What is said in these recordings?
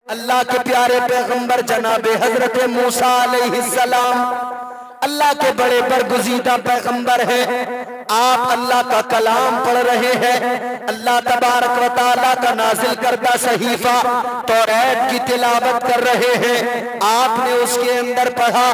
अल्लाह के प्यारे पैगंबर जनाबे हजरत मूसा अलैहिस्सलाम अल्लाह के बड़े बरगुज़ीदा पैगंबर हैं। आप अल्लाह का कलाम पढ़ रहे हैं। अल्लाह तबारक व तआला का नाजिल करदा सहीफा तौरात की तिलावत कर रहे हैं। आपने उसके अंदर पढ़ा,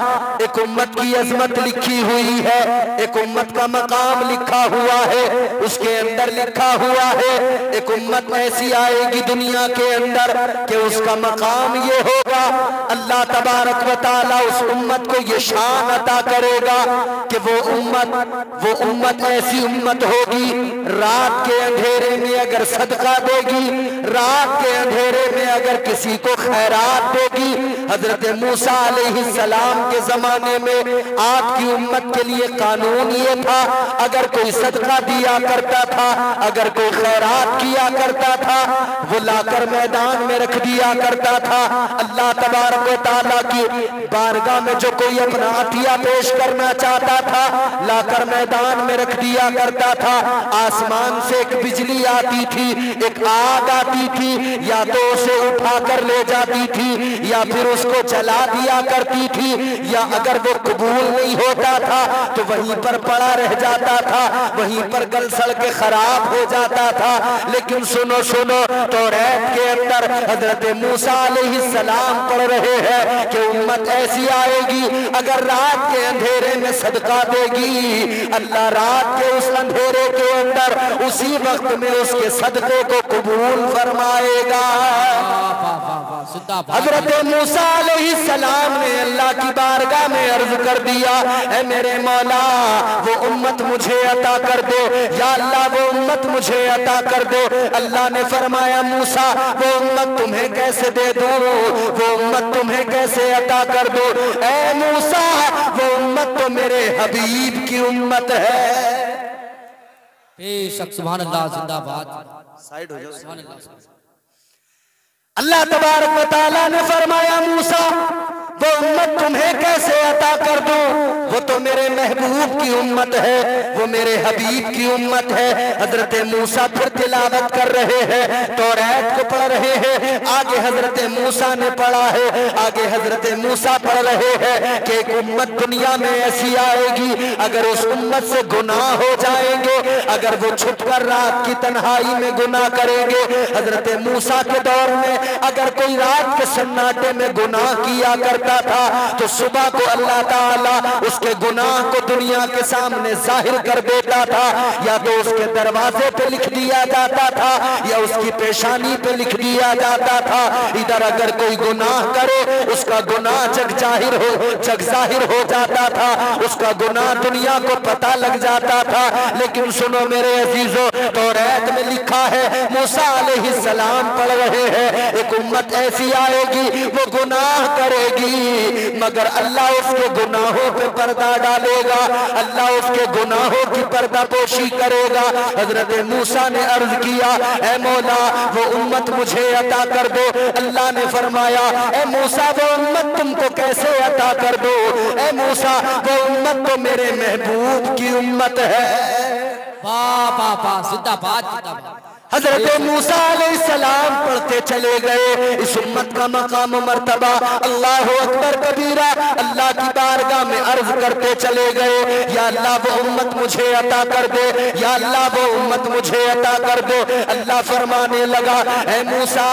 एक उम्मत की अजमत लिखी हुई है, एक उम्मत का मकाम लिखा हुआ है। उसके अंदर लिखा हुआ है एक उम्मत ऐसी आएगी दुनिया के अंदर कि उसका मकाम ये होगा, अल्लाह तबारक व तआला उस उम्मत को ये शान अता करेगा कि वो उम्मत ऐसी उम्मत होगी, रात के अंधेरे में अगर सदका देगी, रात के अंधेरे में अगर किसी को खैरात देगी। हजरत मूसा अलैहिस्सलाम के जमाने में आपकी उम्मत के लिए कानून ये था, अगर कोई सदका दिया करता था, अगर कोई खैरात किया करता था, वो लाकर मैदान में रख दिया करता था। अल्लाह तबारक व तआला की बारगाह में जो कोई अपना अतिया पेश करना चाहता था, लाकर मैदान में रख दिया करता था। आसमान से एक बिजली आती थी, एक आग आती थी, या तो उसे उठाकर ले जाती थी या फिर उसको जला दिया करती थी, या अगर वो कबूल नहीं होता था तो वहीं पर पड़ा रह जाता था, वहीं पर गल सड़ के खराब हो जाता था। लेकिन सुनो सुनो, तौरात के अंदर हजरत मूसा अलैहिस्सलाम पढ़ रहे हैं कि उम्मत ऐसी आएगी, अगर रात के अंधेरे में सदका देगी, अल्लाह रात के उस अंधेरे के अंदर उसी वक्त में उसके सदके को कबूल फरमाएगा। हजरत मूसा अलैहिस्सलाम ने अल्लाह की बारगाह में अर्ज कर दिया, ऐ मेरे मौला वो उम्मत मुझे अता कर दो, या अल्लाह वो उम्मत मुझे अता कर दो। अल्लाह ने फरमाया, मूसा वो उम्मत तुम्हें कैसे दे दूं, वो उम्मत तुम्हें कैसे अता कर दो। ऐ मूसा वो उम्मत तो मेरे हबीब की उम्मत है। बेशक सुभान अल्लाह, जिंदाबाद। साइड हो जाओ, सुभान अल्लाह। अल्लाह तबारक व तआला ने फरमाया, मूसा वो उम्मत तुम्हें कैसे अता कर दूं, वो तो मेरे महबूब की उम्मत है, वो मेरे हबीब की उम्मत है। हजरत मूसा फिर तिलावत कर रहे हैं, तौरात को पढ़ रहे हैं। आगे हजरत मूसा ने पढ़ा है, आगे हजरत मूसा पढ़ रहे हैं कि एक उम्मत दुनिया में ऐसी आएगी, अगर उस उम्मत से गुनाह हो जाएंगे, अगर वो छुपकर रात की तन्हाई में गुनाह करेंगे। हजरत मूसा के दौर में अगर कोई रात के सन्नाटे में गुनाह किया करता था तो सुबह को अल्लाह ताला उसके गुनाह को दुनिया के सामने जाहिर कर देता था, या तो उसके दरवाजे पे लिख दिया जाता था या उसकी पेशानी पे लिख दिया जाता था। इधर अगर कोई गुनाह करे उसका गुनाह जग जाहिर हो जाता था, उसका गुनाह दुनिया को पता लग जाता था। लेकिन सुनो मेरे अजीजों, तौरात में लिखा है, मूसा अलैहिस्सलाम पढ़ रहे हैं, एक उम्मत ऐसी आएगी वो गुनाह करेगी मगर अल्लाह उसके गुनाहों पे पर्दा डालेगा, अल्लाह उसके गुनाहों की पर्दापोशी करेगा। हजरत मूसा ने अर्ज किया, ऐ मौला वो उम्मत मुझे अता कर दो। अल्लाह ने फरमाया, ऐ मूसा वो उम्मत तुमको कैसे अता कर दो, ऐ मूसा वो उम्मत तो मेरे महबूब की उम्मत है। वाह वाह वाह, जिंदाबाद जिंदाबाद। हजरत मूसा अलैहिस्सलाम पढ़ते चले गए, इस उम्मत का मकाम मर्तबा अल्लाह अकबर कबीरा अल्लाह की बारगाह में अर्ज करते चले गए, या अल्लाह वो उम्मत मुझे अता कर दे, या अल्लाह वो उम्मत मुझे अता कर दो। अल्लाह फरमाने लगा, ऐ मूसा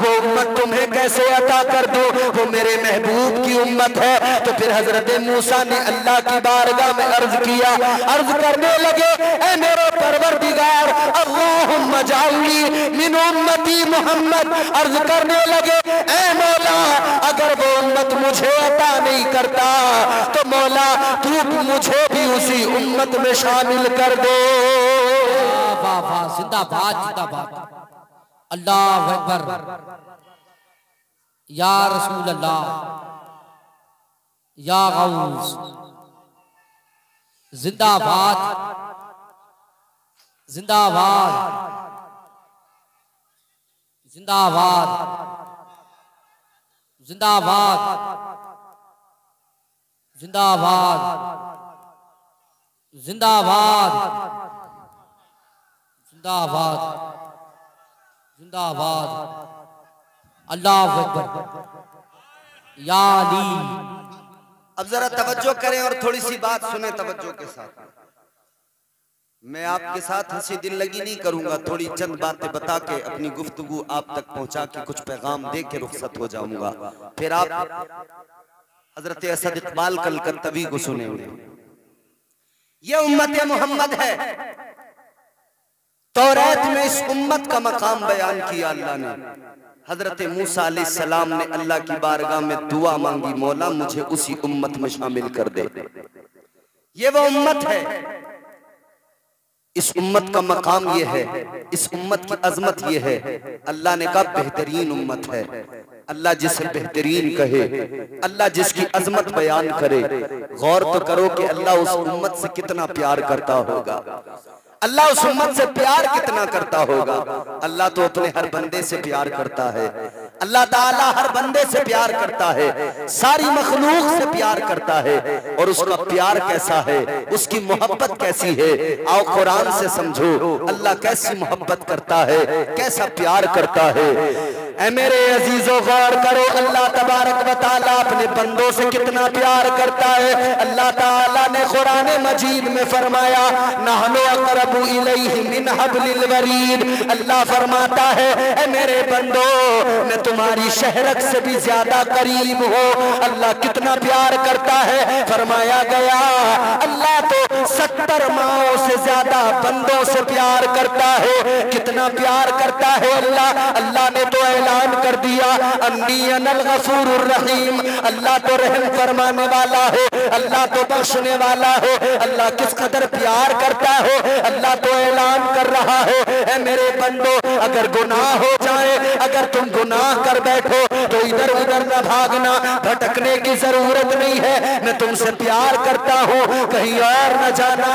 वो उम्मत तुम्हें कैसे अता कर दो, वो मेरे महबूब की उम्मत है। तो फिर हजरत मूसा ने अल्लाह की बारगाह में अर्ज किया, अर्ज करने लगे, ऐ मेरे परवरदिगार अल्लाहुम्मा जाऊली मिन उम्मती मोहम्मद। अर्ज करने लगे, ऐ मौला अगर वो उम्मत मुझे अता नहीं करता तो मौला तू मुझे भी उसी उम्मत में शामिल कर दे। वाह वाह, जिंदाबाद जिंदाबाद। अल्लाह अकबर, या रसूल अल्लाह, या गौस, जिंदाबाद जिंदाबाद जिंदाबाद जिंदाबाद जिंदाबाद जिंदाबाद जिंदाबाद जिंदाबाद। अल्लाह अकबर। या अली। अब जरा तवज्जो करें और थोड़ी सी बात सुने तवज्जो के साथ। मैं आपके साथ हंसी दिल लगी नहीं करूंगा, थोड़ी चंद बातें बता के अपनी गुफ्तगू आप तक पहुंचा के कुछ पैगाम दे के रुखसत हो जाऊंगा। फिर आप हजरत असद इकबाल कलकत्तवी को सुनेंगे। ये उम्मत मोहम्मद है। तौरात में इस उम्मत का मकाम बयान किया अल्लाह ने। हजरत मूसा अलैहिस्सलाम ने अल्लाह की बारगाह में दुआ मांगी, मौला मुझे उसी उम्मत में शामिल कर दे। ये वो उम्मत है। इस उम्मत का मकाम ये है, इस उम्मत की अजमत ये है। अल्लाह ने कहा बेहतरीन उम्मत है। अल्लाह जिसे बेहतरीन कहे, अल्लाह जिसकी अजमत बयान करे, गौर तो करो कि अल्लाह उस उम्मत से कितना प्यार करता होगा। अल्लाह उस उम्मत से प्यार कितना करता होगा। अल्लाह तो अपने हर बंदे से प्यार करता है। अल्लाह ताला हर बंदे से प्यार करता है, सारी मखलूक से प्यार करता है। और उसका प्यार कैसा है, उसकी मोहब्बत कैसी है, आओ कुरान से समझो। अल्लाह कैसी मोहब्बत करता है, कैसा प्यार करता है। ऐ मेरे अजीजों गौर करो, अल्लाह तबारक व तआला अपने बंदों से कितना प्यार करता है। अल्लाह ताला ने कुरान मजीद में फरमाया, नहनु अक़रबु इलैहि मिन हब्लिल वरीद। अल्लाह फरमाता है, ऐ मेरे बंदों मैं तुम्हारी शहरक से भी ज्यादा करीब हो। अल्लाह कितना प्यार करता है। फरमाया गया अल्लाह तो 70 माओं से ज्यादा बंदों से प्यार करता है। कितना प्यार करता है अल्लाह। अल्लाह ने तो ऐलान कर दिया, अन्नी अनल गफूरुर रहीम। अल्लाह तो रहम फरमाने वाला है, अल्लाह तो बख्शने वाला है। अल्लाह किस कदर प्यार करता है। अल्लाह तो ऐलान कर रहा है, ऐ मेरे बंदो अगर गुनाह हो जाए, अगर तुम गुनाह कर बैठो तो इधर उधर न भागना, भटकने की जरूरत नहीं है। मैं तुमसे प्यार करता हूँ, कहीं और न जाना,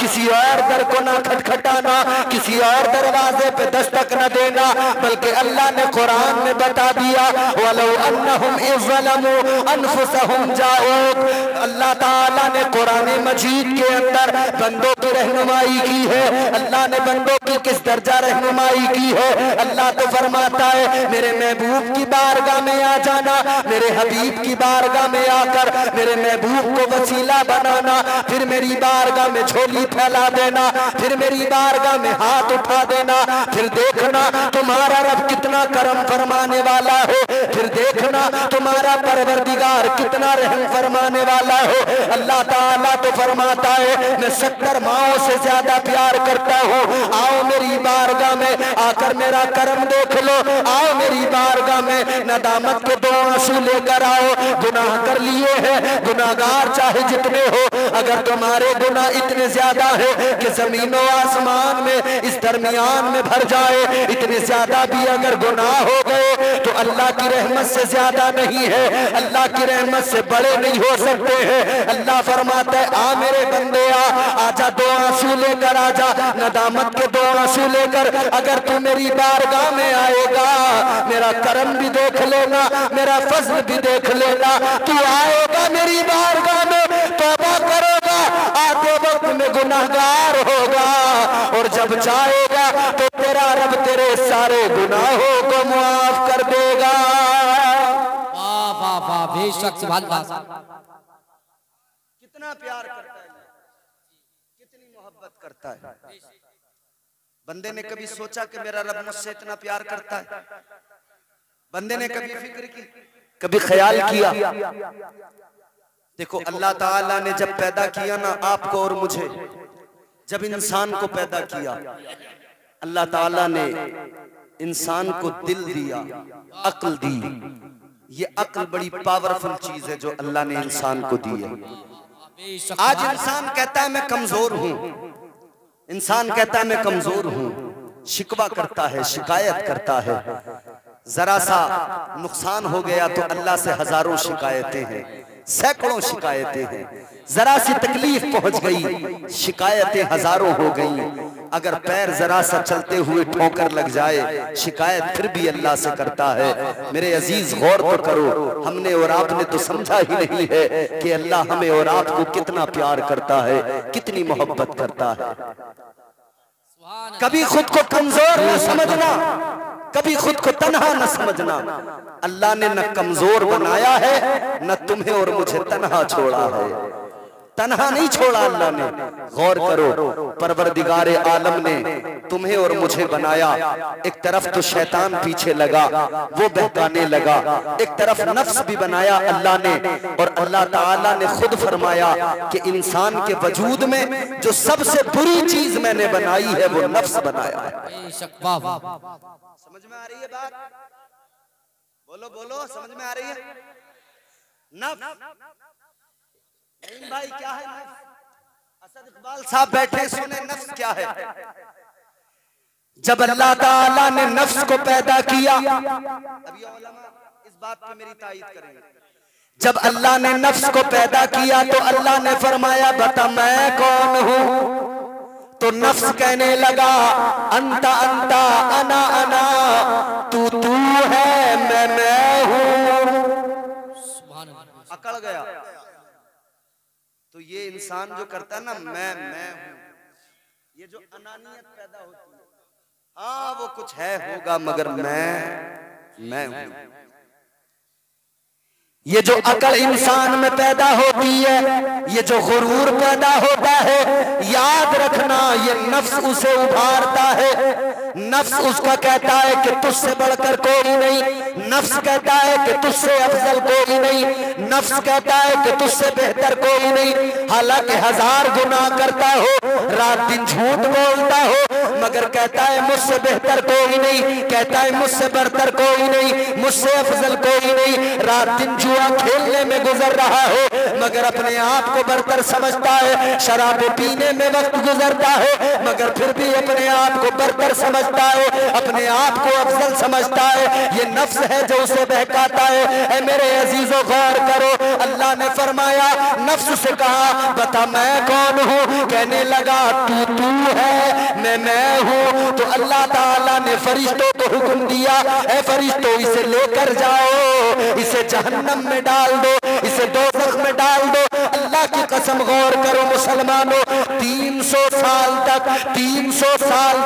किसी और दर को न खटखटाना, किसी और दरवाजे पे दस्तक न देना। बल्कि अल्लाह ने कुरान में बता दिया, वलो अन्नहुम इज़ ज़लमू अनफुसहुम जाऊक। अल्लाह ताला ने कुरान मजीद के अंदर बंदों की रहनुमाई की है। अल्लाह ने बंदों की किस दर्जा रहनुमाई की है। अल्लाह तो फरमाता है, मेरे महबूब की बारगाह में आ जाना, मेरे हबीब की बारगाह में आकर मेरे महबूब को वसीला बनाना, फिर मेरी बारगाह में झोली फैला देना, फिर मेरी बारगाह में हाथ उठा देना। फिर देखना तुम्हारा रब कितना करम फरमाने वाला हो, फिर देखना तुम्हारा परवरदिगार कितना रहम फरमाने वाला हो। अल्लाह ताला तो फरमाता है, मैं 70 माओं से ज्यादा प्यार करता हूँ। आओ मेरी बारगाह में आकर मेरा करम देख लो। आओ मेरी बारगाह में नदामत के 2 आंसू लेकर आओ। गुनाह कर लिए हैं, गुनाहगार चाहे जितने हो, अगर तुम्हारे गुनाह इतने ज्यादा है कि जमीनों आसमान में इस दरमियान में भर जाए, इतने ज्यादा भी अगर गुनाह हो गए तो अल्लाह की रहमत से ज्यादा नहीं है, अल्लाह की रहमत से बड़े नहीं हो सकते हैं। अल्लाह फरमाता है, आ मेरे बंदे आजा 2 आंसू लेकर आजा, नदामत के 2 आंसू लेकर। अगर तू मेरी बारगाह में आएगा, मेरा करम भी देख लेना, मेरा फज़ल भी देख लेना। तू आएगा मेरी बारगाह में, तौबा करेगा, आते वक्त में गुनाहगार होगा, और जब जाएगा तो तेरा रब तेरे सारे गुनाहों को माफ कर देगा। वाह वाह वाह, बेशक सुभान अल्लाह। कितना प्यार करता है, कितनी मोहब्बत करता है। बंदे ने कभी सोचा कि मेरा रब मुझसे इतना प्यार करता है? बंदे ने कभी फिक्र की, कभी ख्याल किया? देखो अल्लाह ताला ने जब पैदा किया ना आपको और मुझे, जब इंसान को पैदा किया, अल्लाह ताला ने इंसान को दिल दिया, अक्ल दी। ये अक्ल बड़ी पावरफुल चीज है जो अल्लाह ने इंसान को दी है। आज इंसान कहता है मैं कमजोर हूं, इंसान कहता है मैं कमजोर हूं, शिकवा करता है, शिकायत करता है। जरा सा नुकसान हो गया तो अल्लाह से हजारों शिकायतें हैं, सैकड़ों शिकायतें हैं। जरा सी तकलीफ पहुंच गई, शिकायतें हजारों हो गई। अगर पैर जरा सा चलते हुए ठोकर लग जाए, शिकायत फिर भी अल्लाह से करता है। मेरे अजीज गौर तो करो, हमने और आपने तो समझा ही नहीं है कि अल्लाह हमें और आपको कितना प्यार करता है, कितनी मोहब्बत करता है। कभी खुद को कमजोर न समझना, कभी खुद को तन्हा न समझना। अल्लाह ने न कमजोर बनाया है न तुम्हें और मुझे तन्हा छोड़ा है। तन्हा नहीं छोड़ा अल्लाह ने। गौर करो, परवरदिगारे आलम ने तुम्हें और मुझे बनाया। एक तरफ तो शैतान पीछे लगा, वो बहकाने लगा, एक तरफ नफ्स भी बनाया अल्लाह ने। और अल्लाह ताला ने खुद फरमाया कि इंसान के वजूद में जो सबसे बुरी चीज मैंने बनाई है वो नफ्स बनाया है। समझ में आ रही है बात? बोलो बोलो, समझ में आ रही है? नफ्स नहीं भाई, क्या है नफ्स? असद इकबाल साहब बैठे, सुने नफ्स क्या है। जब अल्लाह ताला ने नफ्स को पैदा किया, अभी उलमा इस बात पे मेरी तायीद करेंगे। जब अल्लाह ने नफ्स को पैदा किया तो अल्लाह ने फरमाया बता मैं कौन हूं। तो नफ्स कहने लगा अंता अंता अना अना, तू तू है मैं हूं। अकड़ गया। तो ये इंसान जो करता है ना मैं हूं, ये जो अनानियत पैदा होती है, हाँ वो कुछ है होगा मगर मैं हूं। ये जो अकड़ इंसान में पैदा होती है, ये जो गुरूर पैदा होता है, याद रखना ये नफ्स उसे उभारता है। नफ्स उसका कहता है कि तुझसे बढ़कर कोई नहीं, नफ्स कहता है कि तुझसे अफजल कोई नहीं, नफ्स कहता है कि तुझसे बेहतर कोई नहीं। हालांकि 1000 गुनाह करता हो, रात दिन झूठ बोलता हो, मगर कहता है मुझसे बेहतर कोई नहीं, कहता है मुझसे बढ़कर कोई नहीं, मुझसे अफजल कोई नहीं। रात दिन जुआ खेलने में गुजर रहा हो, मगर अपने आप को बढ़कर समझता है। शराब पीने में वक्त गुजरता है, मगर फिर भी अपने आप को बढ़कर समझता है, अपने आप को अफजल समझता है। ये नफ्स है जो उसे बहकाता है। ऐ मेरे अजीजों गौर करो, अल्लाह ने फरमाया नफ्स से कहा बता मैं कौन हूँ। कहने लगा तू तू है मैं हूँ। तो अल्लाह ताला ने फरिश्तों को हुक्म दिया, ऐ फरिश्तों इसे लेकर जाओ, इसे जहन्नम में डाल दो, इसे दोज़ख में डाल दो। अल्लाह की कसम गौर करो मुसलमानों, 300 साल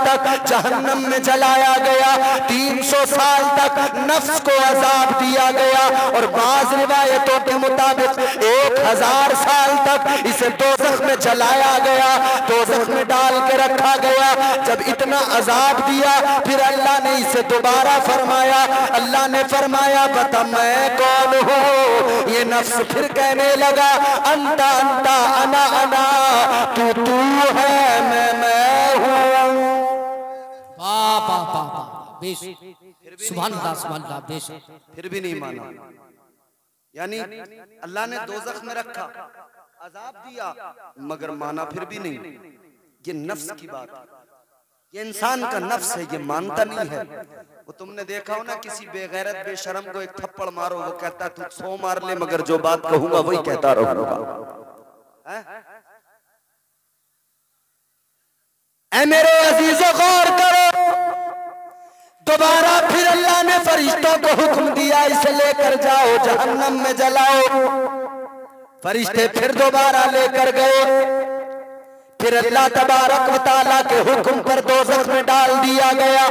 तक जहन्नम में जलाया गया, 300 साल तक नफ्स को अजाब दिया गया। और बाज़ रिवायतों के मुताबिक 1000 साल तक इसे दोज़ख में जलाया गया, दोज़ख में डाल के रखा गया। जब इतना अजाब दिया फिर अल्लाह ने इसे दोबारा फरमाया, अल्लाह ने फरमाया बता मैं कौन हूँ। ये नफ्स फिर कहने लगा अंता अंता अना अना, तू तू है मैं हूँ। फिर भी नहीं माना। यानी अल्लाह ने दोज़ख में रखा, अजाब दिया, मगर माना फिर भी नहीं। ये नफ्स की बात है, ये इंसान का नफ्स है, ये मानता नहीं है। वो तुमने देखा हो ना, किसी बेगैरत बेशरम को एक थप्पड़ मारो, वो कहता तू 100 मार ले मगर जो बात कहूंगा वही कहता रहूंगा। ऐ मेरे अजीजों गौर करो, दोबारा फिर अल्लाह ने फरिश्तों को हुक्म दिया इसे लेकर जाओ जहन्नम में जलाओ। फरिश्ते फिर दोबारा लेकर गए, फिर अल्लाह तबारक व तआला के हुक्म पर दोज़ख में डाल दिया गया,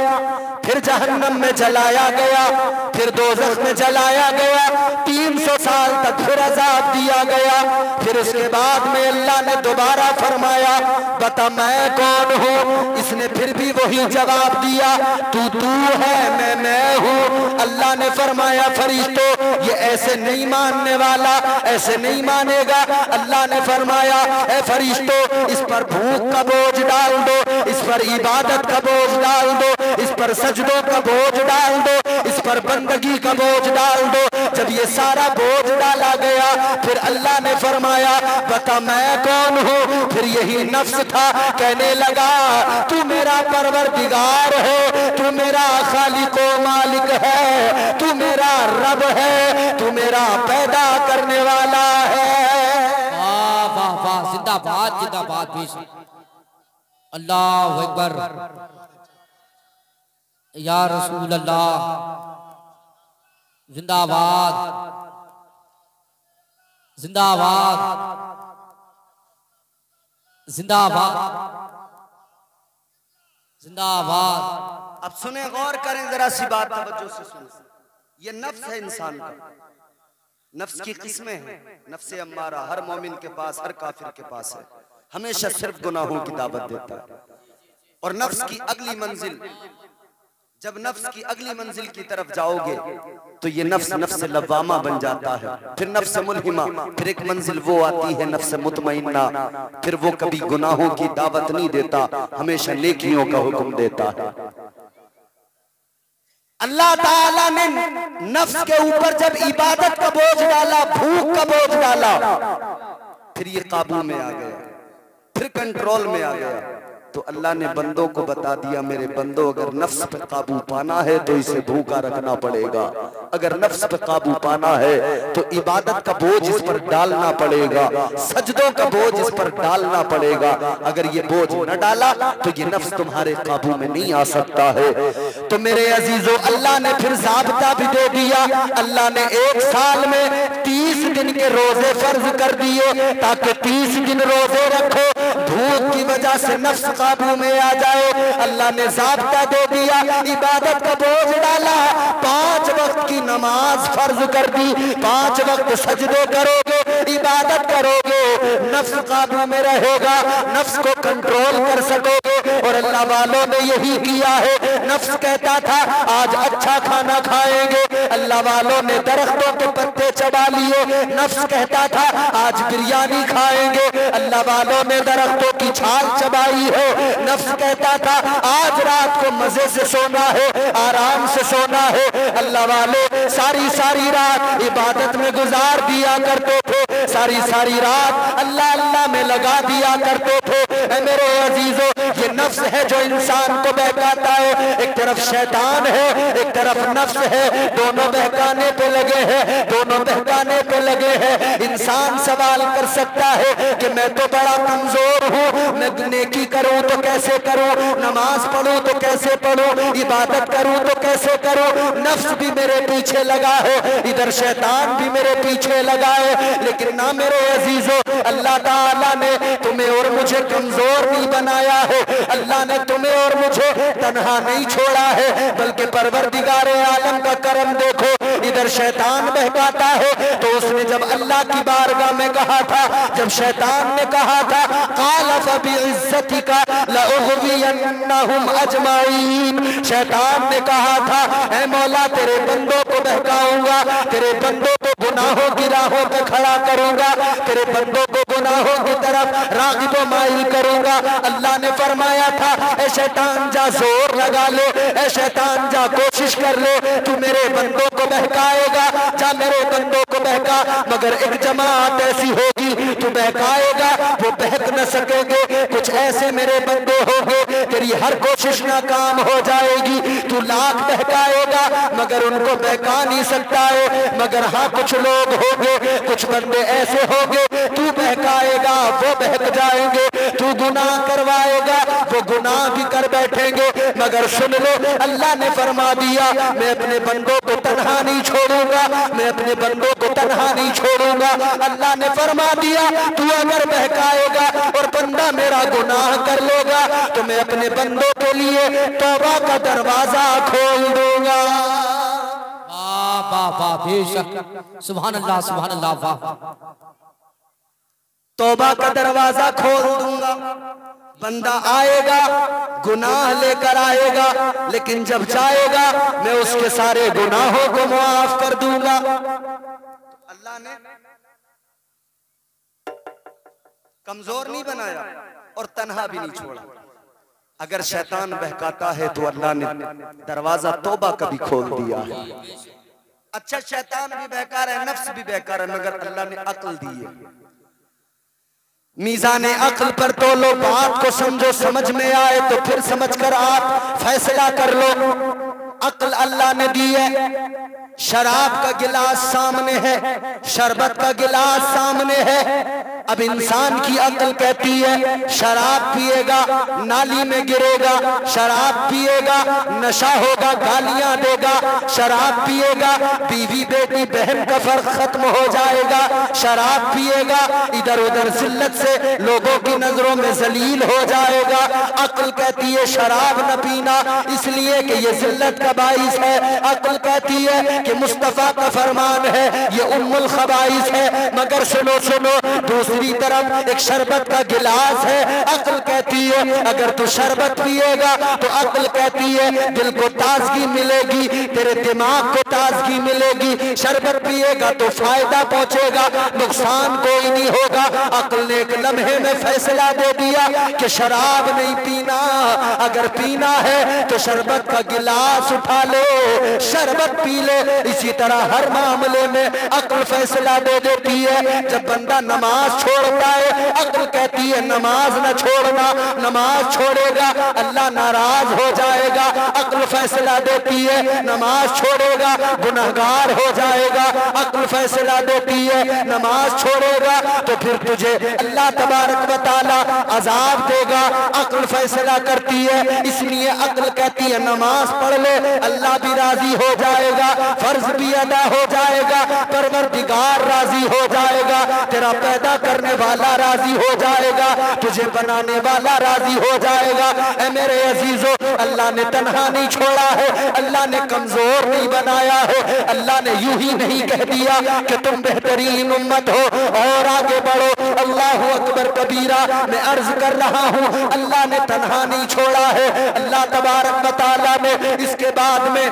फिर जहन्नम में जलाया गया, फिर दोज़ख में जलाया गया। 300 साल तक फिर अजाब दिया गया। फिर उसके बाद में अल्लाह ने दोबारा फरमाया बता मैं कौन हूँ। इसने फिर भी वही जवाब दिया तू तू है मैं हूँ। अल्लाह ने फरमाया फरिश्तों ये ऐसे नहीं मानने वाला, ऐसे नहीं मानेगा। अल्लाह ने फरमाया ए फरिश्तों इस पर भूख का बोझ डाल दो, इस पर इबादत का बोझ डाल दो, इस पर सजदों का बोझ डाल दो, इस पर बंदगी का बोझ डाल दो। जब ये सारा बोझ डाला गया फिर अल्लाह ने फरमाया बता मैं कौन हूँ। फिर यही नफ्स था, कहने लगा तू मेरा परवरदिगार है, तू मेरा खालिक व मालिक है, तू मेरा रब है, तू मेरा पैदा करने वाला है। वाह वाह वाह, जिंदाबाद जिंदाबाद। अल्लाह अकबर, या रसूल अल्लाह, जिंदाबाद जिंदाबाद जिंदाबाद जिंदाबाद। अब सुने, गौर करें जरा सी बात, तवज्जो से सुने। ये नफ्स है इंसान का, नफ्स की किस्में हैं। नफ्स अम्मारा हर मोमिन के पास, हर काफिर के पास है, हमेशा सिर्फ गुनाहों की दावत देता है। और नफ्स की अगली मंजिल, जब नफ्स की अगली मंजिल की तरफ जाओगे तो ये नफ्स नफ्स लव्वामा बन जाता है, फिर नफ्स मुल्हिमा, फिर एक मंजिल वो आती है नफ्स मुतमइन्ना। फिर वो कभी गुनाहों की दावत नहीं देता, हमेशा नेकियों का हुक्म देता है। अल्लाह ताला ने नफ्स के ऊपर जब इबादत का बोझ डाला, भूख का बोझ डाला, फिर ये काबू में आ गया, फिर कंट्रोल में आ गया। तो अल्लाह ने बंदों को बता दिया, मेरे बंदो अगर नफ्स पे काबू पाना है तो इसे भूखा रखना पड़ेगा। अगर नफ्स पे काबू पाना है तो इबादत का बोझ इस पर डालना पड़ेगा, सजदों का बोझ इस पर डालना पड़ेगा। अगर ये बोझ न डाला तो ये नफ्स तुम्हारे काबू में नहीं आ सकता है। तो मेरे अजीजों, अल्लाह ने फिर ज़ाब्ता भी दे दिया। अल्लाह ने एक साल में 30 दिन के रोजे फर्ज कर दिए, ताकि 30 दिन रोजे रखो, भूख की वजह से नफ्स काबू में आ जाए। अल्लाह ने ज़ाब्ता दे दिया, इबादत का बोझ डाला, 5 वक्त की नमाज फर्ज कर दी, 5 वक्त सजदे करोगे, इबादत करोगे, नफ्स काबू में रहेगा, नफ्स को कंट्रोल कर सकोगे। और अल्लाह वालों ने यही किया है। नफ्स कहता था आज अच्छा खाना खाएंगे, अल्लाह वालों ने दरख्तों के पत्ते चबा लिए। नफ्स कहता था आज बिरयानी खाएंगे, अल्लाह वालों ने दरख्तों की छाल चबाई है। नफ्स कहता था आज रात को मजे से सोना है, आराम से सोना है, अल्लाह वाले सारी सारी रात इबादत में गुजार दिया करते थे, सारी सारी रात अल्लाह अल्लाह में लगा दिया करते थे। मेरे अजीजों, ये नफ्स है जो इंसान को बहकाता है। एक तरफ शैतान है, एक तरफ नफ्स है, दोनों बहकाने पे लगे हैं, दोनों बहकाने पे लगे हैं। इंसान सवाल कर सकता है कि मैं तो बड़ा कमजोर हूँ, मैं नेकी करूँ तो कैसे करूँ, नमाज पढ़ूँ तो कैसे पढ़ूँ, इबादत करूँ तो कैसे करूँ। नफ्स भी मेरे पीछे लगा है, इधर शैतान भी मेरे पीछे लगा है। लेकिन ना मेरे अजीजों, अल्लाह ताला ने तुम्हें और मुझे कमजोर नहीं बनाया है, अल्लाह ने तुम्हें और मुझे तन्हा नहीं छोड़ा है, बल्कि परवरदिगार आलम का करम देखो। इधर शैतान बहकाता है, तो उसने जब अल्लाह की बारगाह में कहा था, जब शैतान ने कहा था क़ाल फ़बिइज़्ज़तिका लअग़वियन्नहुम अजमाईन, शैतान ने कहा था ऐ मौला तेरे बंदों को बहकाऊंगा, तेरे बंदों को गुनाहों की राहों पे खड़ा करूंगा, तेरे बंदों को गुनाहों की तरफ राग़िब व माइल करूंगा। अल्लाह ने फरमाया था ऐ शैतान जा जोर लगा ले, ऐ शैतान जा कोशिश कर ले, तू मेरे बंदों को बहकाएगा, जा मेरे बंदों को बहका। मगर एक जमात ऐसी होगी तू बहकाएगा, वो बहक न सकेंगे। कुछ ऐसे मेरे बंदे होंगे तेरी हर कोशिश नाकाम हो जाएगी, तू लाख बहकाएगा मगर उनको बहका नहीं सकता है। मगर हाँ, कुछ लोग होंगे, कुछ बंदे ऐसे होंगे, तू बहकाएगा वो बहक जाएंगे, तू गुनाह करवाएगा वो गुनाह भी कर बैठेंगे। मगर सुन लो, अल्लाह ने फरमा दिया मैं अपने बंदों को तन्हा नहीं छोड़ूंगा, मैं अपने बंदों को तन्हा नहीं छोड़ूंगा। अल्लाह ने फरमा दिया तू अगर बहकाएगा और बंदा मेरा गुनाह कर लेगा तो मैं अपने बंदों के लिए तौबा का दरवाजा खोल दूंगा। वाह वाह वाह, बेशक, सुभान अल्लाह सुभान अल्लाह, वाह। तौबा का दरवाजा खोल दूंगा, बंदा आएगा गुनाह लेकर आएगा, लेकिन जब जाएगा मैं उसके सारे गुनाहों को माफ कर दूंगा। अल्लाह ने कमजोर नहीं बनाया और तन्हा भी नहीं छोड़ा। अगर शैतान बहकाता है तो अल्लाह ने दरवाजा तौबा का भी खोल दिया है। अच्छा, शैतान भी बहका रहा है, नफ्स भी बहका रहा है, मगर अल्लाह ने अक्ल दी है। मीज़ान अक्ल पर तोलो, बात को समझो, समझ में आए तो फिर समझकर आप फैसला कर लो। अक्ल अल्लाह ने दी है। शराब का गिलास सामने है, शरबत का गिलास सामने है, अब इंसान की अक्ल कहती है शराब पिएगा नाली में गिरेगा, शराब पिएगा नशा होगा गालियां देगा, शराब पिएगा बीवी बेटी बहन का फर्क खत्म हो जाएगा, शराब पिएगा इधर उधर जिल्लत से लोगों की नजरों में जलील हो जाएगा। अक्ल कहती है शराब न पीना इसलिए कि ये जिल्लत का बाइस है। अक्ल कहती है कि मुस्तफा का फरमान है ये उम्मुल खबाइस है। मगर सुनो सुनो दूसरी तरफ एक शरबत का गिलास है। अक्ल कहती है अगर तू शरबत पिएगा तो अक्ल कहती है दिल को ताजगी मिलेगी, तेरे दिमाग को ताजगी मिलेगी। शरबत पिएगा तो फायदा पहुंचेगा, नुकसान कोई नहीं होगा। अक्ल ने एक लम्हे में फैसला दे दिया कि शराब नहीं पीना, अगर पीना है तो शरबत का गिलास उठा लो, शरबत पी ले। इसी तरह हर मामले में अक्ल फैसला दे देती है। जब बंदा नमाज छोड़ता है अक्ल कहती है नमाज न छोड़ना, नमाज छोड़ेगा अल्लाह नाराज हो जाएगा। अक्ल फैसला देती है नमाज छोड़ेगा गुनहगार हो जाएगा। अक्ल फैसला देती है नमाज छोड़ेगा तो फिर तुझे अल्लाह तबारक व तआला अजाब देगा। अक्ल फैसला करती है, इसलिए अक्ल कहती है नमाज पढ़ ले अल्लाह भी राजी हो जाएगा, फर्ज भी अदा हो जाएगा, परवरदिगार राजी हो जाएगा, तेरा पैदा करने वाला राजी हो जाएगा, तुझे बनाने वाला राजी हो जाएगा। ऐ मेरे अजीजों अल्लाह ने तन्हा नहीं छोड़ा है, अल्लाह ने कमजोर नहीं बनाया है, अल्लाह ने यूं ही नहीं कह दिया कि तुम बेहतरीन उम्मत हो और आगे बढ़ो। अल्लाह अकबर कबीरा मैं अर्ज कर रहा हूँ अल्लाह ने तन्हा नहीं छोड़ा है। अल्लाह तबारक व तआला ने इसके बाद में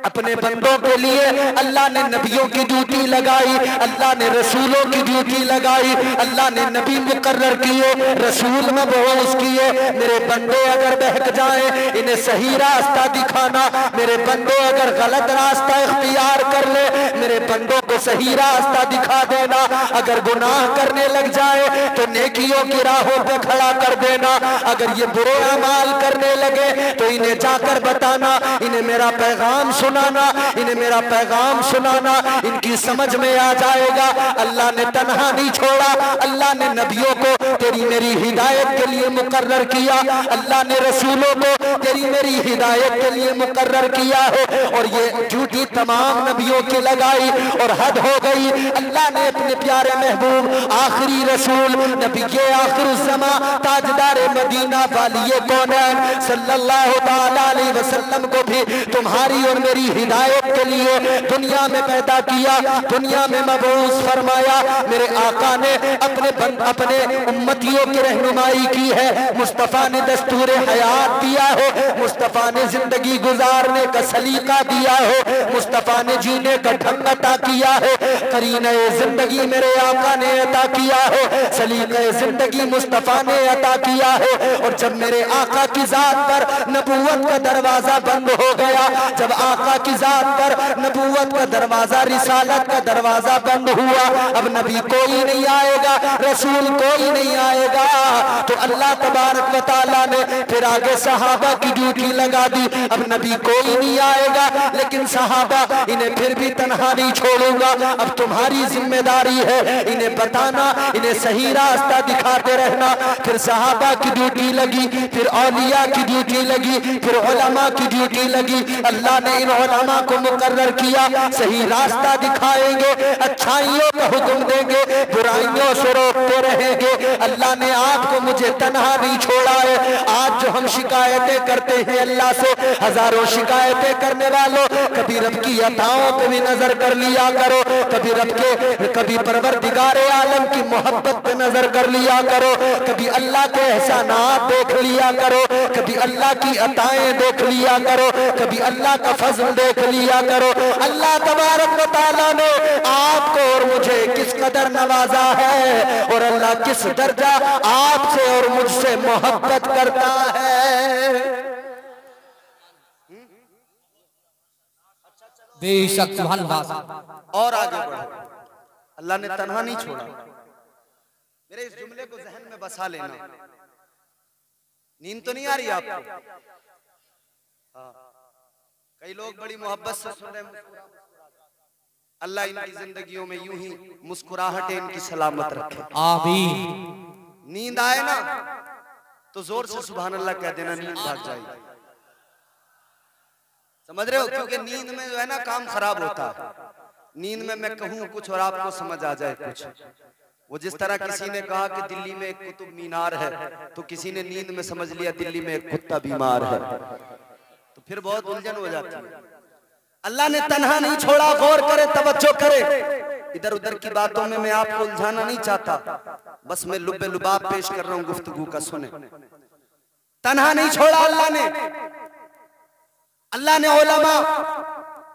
अपने बंदों के लिए अल्लाह ने नबियों की ड्यूटी लगाई, अल्लाह ने रसूलों की ड्यूटी लगाई, अल्लाह ने नबी मुकर्रर किए, रसूल मबऊस किए। मेरे बंदे अगर बहक जाएं इन्हें सही रास्ता दिखाना, मेरे बंदे अगर गलत रास्ता इख्तियार कर ले मेरे बंदों को सही रास्ता दिखा देना। अगर गुनाह करने लग जाए तो नेकियों की राहों पे खड़ा कर देना। अगर ये बुरे अमाल करने लगे तो इन्हें जाकर बताना, इन्हें मेरा पैगाम सुनाना, इन्हें मेरा पैगाम सुनाना, इनकी समझ में आ जाएगा। अल्लाह ने तन्हा नहीं छोड़ा, अल्लाह ने नबियों को तेरी मेरी हिदायत के लिए मुकर्रर किया, अल्लाह ने रसूलों को तेरी मेरी हिदायत के लिए मुकर्रर किया है। और ये ड्यूटी तमाम नबियों की लगाई और हद हो गई। अल्लाह ने अपने प्यारे महबूब आखिरी रसूल नबी के आखिरुज़्ज़मा ताजदार मदीना वालिए कौनैन सल्लल्लाहु तआला अलैहि वसल्लम को भी तुम्हारी और मेरी हिदायत के लिए दुनिया में पैदा किया, दुनिया में मबऊस फरमाया। मेरे आका ने अपने उम्मतियों की रहनुमाई की है, मुस्तफ़ा ने दस्तूर हयात दिया है, मुस्तफ़ा ने जिंदगी गुजारने का सलीका दिया है, मुस्तफ़ा ने जीने का ढंग अता किया है, करीने जिंदगी मेरे आका ने अता किया है, सलीके जिंदगी मुस्तफ़ा ने अता किया है। और जब मेरे आका की जात पर नबूवत का दरवाजा बंद हो गया, जब आका की जात पर नबूवत का दरवाजा रिसालत का दरवाजा बंद हुआ, अब नबी कोई नहीं आएगा, रसूल कोई नहीं आएगा, तो अल्लाह तबारक व तआला ने फिर आगे सहाबा की ड्यूटी लगा दी। अब नबी कोई नहीं आएगा लेकिन सहाबा इन्हें फिर भी तन्हा नहीं छोड़ूंगा, अब तुम्हारी जिम्मेदारी है इन्हें बताना, इन्हें सही रास्ता दिखाते रहना। फिर सहाबा की ड्यूटी लगी, फिर औलिया की ड्यूटी लगी, फिर उलमा की ड्यूटी लगी। अल्लाह ने इन उलमा को मुकर्रर किया, सही रास्ता दिखाएंगे, अच्छाइयों का हुक्म देंगे, बुराइयों से रोकते रहेंगे। अल्लाह ने आपको मुझे तन्हा नहीं छोड़ा है। आज जो हम शिकायतें करते हैं अल्लाह से, हजारों शिकायतें करने वालों कभी रब की अताओं पे भी नजर कर लिया करो, कभी परवरदिगार आलम की मोहब्बत पे नजर कर लिया करो, कभी अल्लाह के एहसानात देख लिया करो, कभी अल्लाह की अताएं देख लिया करो, कभी अल्लाह का फजल देख लिया करो। अल्लाह तबारक व तआला ने आपको और मुझे किस कदर नवाजा है और अल्लाह किस दर्जा आपसे और मुझसे मोहब्बत करता है। बेशक सुभान अल्लाह। और आगे बढ़ो, अल्लाह ने तन्हा नहीं छोड़ा। मेरे इस जुमले को जहन में बसा लेना। नींद तो नहीं आ रही आपको? हाँ, कई लोग बड़ी मोहब्बत से सुन रहे हैं, अल्लाह इनकी जिंदगियों में यूं ही मुस्कुराहटें इनकी सलामत रखे, आमीन। नींद आए ना तो जोर से सुभान अल्लाह कह देना, नींद भाग जाएगी। समझ रहे हो? क्योंकि नींद में जो है ना काम खराब होता है। नींद में मैं कहूँ कुछ और आपको समझ आ जाए कुछ। वो जिस तरह किसी ने कहा कि दिल्ली में एक कुतुब मीनार है, तो किसी ने नींद में समझ लिया दिल्ली में एक कुत्ता बीमार है, तो फिर बहुत उलझन हो जाती है। अल्लाह ने तन्हा नहीं छोड़ा, गौर करे, तवज्जो करे। इधर उधर की बातों में मैं आपको उलझाना नहीं चाहता, बस मैं लुब्बे लुबाब पेश कर रहा हूँ, गुफ्तगू का सुने। तन्हा नहीं छोड़ा अल्लाह ने। अल्लाह ने उलमा,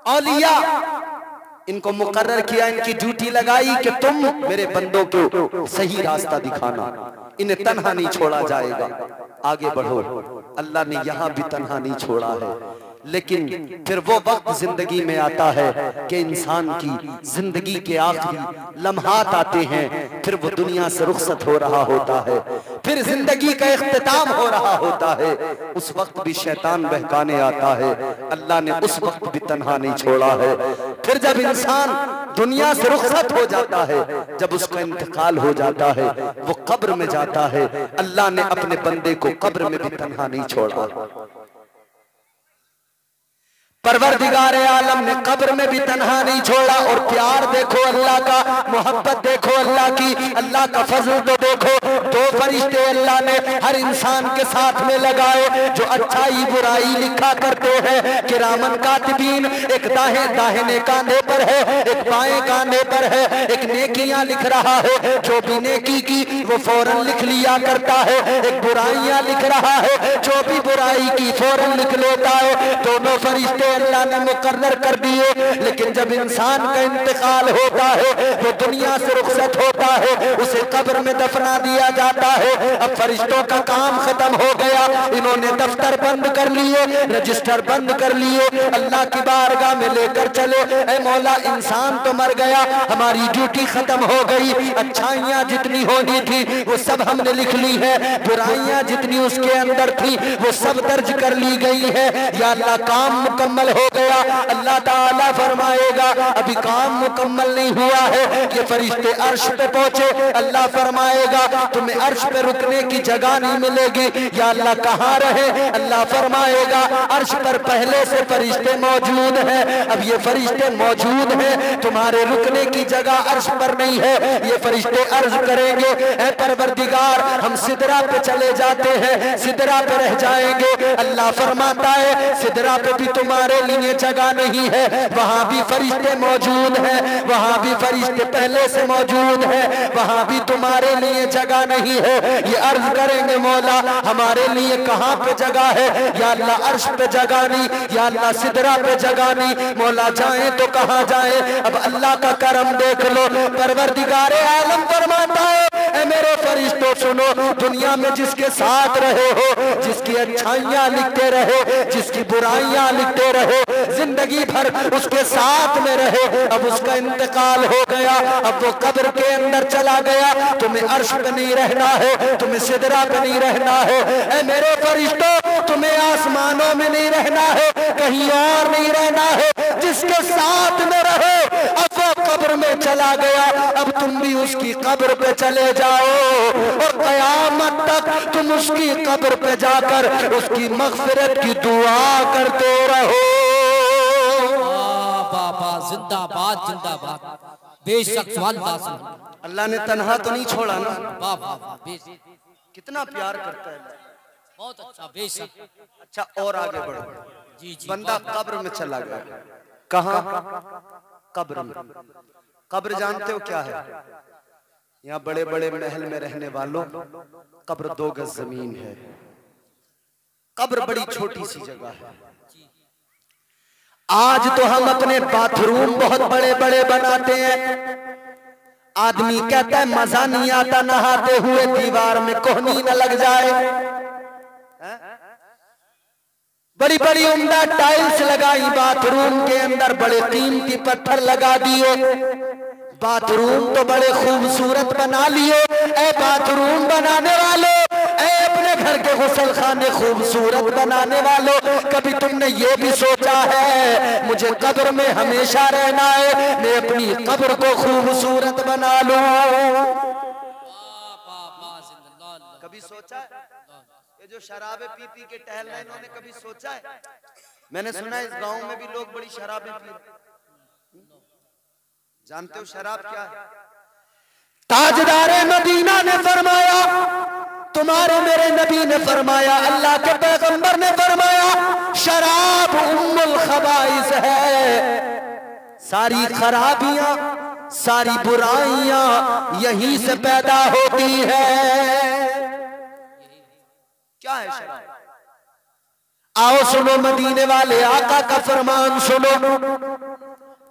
औलिया, इनको मुकर्रर किया, इनकी ड्यूटी लगाई कि तुम मेरे बंदों को सही रास्ता दिखाना, इन्हें तन्हा नहीं छोड़ा जाएगा, आगे बढ़ो। अल्लाह ने यहां भी तन्हा नहीं छोड़ा है, लेकिन फिर वो वक्त जिंदगी में आता है कि इंसान की जिंदगी के आखिरी लम्हात आते हैं, फिर वो दुनिया से रुखसत हो रहा होता है, फिर जिंदगी का इख्तिताम हो रहा होता है। उस वक्त भी शैतान बहकाने आता है। अल्लाह ने उस वक्त भी तन्हा नहीं छोड़ा है। फिर जब इंसान दुनिया से रुखसत हो जाता है, जब उसका इंतकाल हो जाता है, वो कब्र में जाता है, अल्लाह ने अपने बंदे को कब्र में भी तन्हा नहीं छोड़ा। परवरदिगार आलम ने कब्र में भी तन्हा नहीं छोड़ा। और प्यार देखो अल्लाह का, मोहब्बत देखो अल्लाह की, अल्लाह का फजल तो देखो। दो फरिश्ते अल्लाह ने हर इंसान के साथ में लगाए जो अच्छाई बुराई लिखा करते हैं। किरामन कातिबीन, एक दाहिने कांधे पर है, एक बाएं कांधे पर है। एक नेकियां लिख रहा है, जो भी नेकी की वो फौरन लिख लिया करता है। एक बुराइयां लिख रहा है, जो भी बुराई की फौरन लिख लेता है। दोनों फरिश्ते अल्लाह ने मुकर्रर कर दिए। लेकिन जब इंसान का इंतकाल होता है, वो दुनिया से रुखसत होता है, उसे कब्र में दफना दिया जाता है। अब फरिश्तों का काम खत्म हो गया, इन्होंने दफ्तर बंद कर लिए, रजिस्टर बंद कर लिए, अल्लाह की बारगाह में लेकर चले। ऐ मौला, इंसान तो मर गया, हमारी ड्यूटी खत्म हो गई। अच्छाइयां जितनी होनी थी वो सब हमने लिख ली है, बुराइयां जितनी उसके अंदर थी वो सब दर्ज कर ली गई है। या अल्लाह, काम मुकम्मल हो गया। अल्लाह ताला फरमाएगा अभी काम मुकम्मल नहीं हुआ है। ये फरिश्ते अर्श पे पहुंचे, अल्लाह फरमाएगा तुम्हें अर्श पे रुकने की जगह नहीं मिलेगी। या अल्लाह कहाँ रहे? अल्लाह फरमाएगा अर्श पर पहले से फरिश्ते मौजूद हैं, अब ये फरिश्ते मौजूद हैं, तुम्हारे रुकने की जगह अर्श पर नहीं है। ये फरिश्ते अर्ज करेंगे, ऐ परवरदिगार, हम सिदरा पे चले जाते हैं, सिदरा पे रह जाएंगे। अल्लाह फरमाता है सिदरा पे भी तुम्हारे लिए जगह नहीं है, वहां भी फरिश्ते मौजूद हैं, वहां भी फरिश्ते पहले से मौजूद हैं, वहां भी तुम्हारे लिए जगह नहीं है। ये अर्ज करेंगे मौला हमारे लिए कहां पे जगह है? या अल्लाह अर्श पे जगह नहीं, या अल्लाह सिदरा पे जगह नहीं। मौला जाए तो कहां जाए? अब अल्लाह का करम देख लो। परवरदिगार आलम फरमाता है ऐ मेरे फरिश्तों सुनो, दुनिया में जिसके साथ रहे हो, जिसकी अच्छाइयां लिखते रहे, जिसकी बुराइयां लिखते रहे, जिंदगी भर उसके साथ में रहे, अब उसका इंतकाल हो गया, अब वो कब्र के अंदर चला गया। तुम्हें अर्श पे नहीं रहना है, तुम्हें सिदरा पे नहीं रहना है। ऐ मेरे फरिश्तों, तुम्हें आसमानों में नहीं रहना है, कहीं और नहीं रहना है। जिसके साथ में रहे अब वो कब्र में चला गया, अब तुम भी उसकी कब्र पे चले जाओ और कयामत तक तुम उसकी कब्र पे जाकर उसकी मग़फ़िरत की दुआ करते रहो। बाबा जिंदाबाद जिंदाबाद, बेशक अल्लाह ने तन्हा तो नहीं छोड़ा ना। बाबा कितना प्यार करता है, बहुत अच्छा, बेशक। अच्छा और आगे बढ़ो। जी जी, बंदा कब्र में चला गया, कहाँ? कब्र में। कब्र जानते हो क्या है? यहाँ बड़े बड़े महल में रहने वालों, कब्र 2 गज जमीन है। कब्र बड़ी छोटी सी जगह है। आज तो हम अपने बाथरूम बहुत बड़े बड़े बनाते हैं। आदमी कहता है मजा नहीं आता नहाते हुए, दीवार में कोहनी न लग जाए। बड़ी बड़ी उम्दा टाइल्स लगाई बाथरूम के अंदर, बड़े कीमती पत्थर लगा दिए, बाथरूम तो बड़े खूबसूरत बना लिए। ऐ बाथरूम बनाने वाले, अपने घर के गुसल खाने खूबसूरत बनाने वालों, कभी तुमने ये भी सोचा है मुझे कब्र में हमेशा रहना है, मैं अपनी कब्र को खूबसूरत बना लूं? कभी सोचा है? ये जो शराबे पी पी के टहल रहे हैं, इन्होंने कभी सोचा है? मैंने सुना है इस गांव में भी लोग बड़ी शराबें पी। जानते हो शराब क्या है? ताजदारे मदीना ने फरमाया, तुम्हारे मेरे नबी ने फरमाया, अल्लाह के पैगंबर ने फरमाया, शराब उम्मुल खबाइस है। सारी खराबियां, सारी बुराइयां यहीं से पैदा होती है। क्या है शराब? आओ सुनो मदीने वाले आका का फरमान सुनो।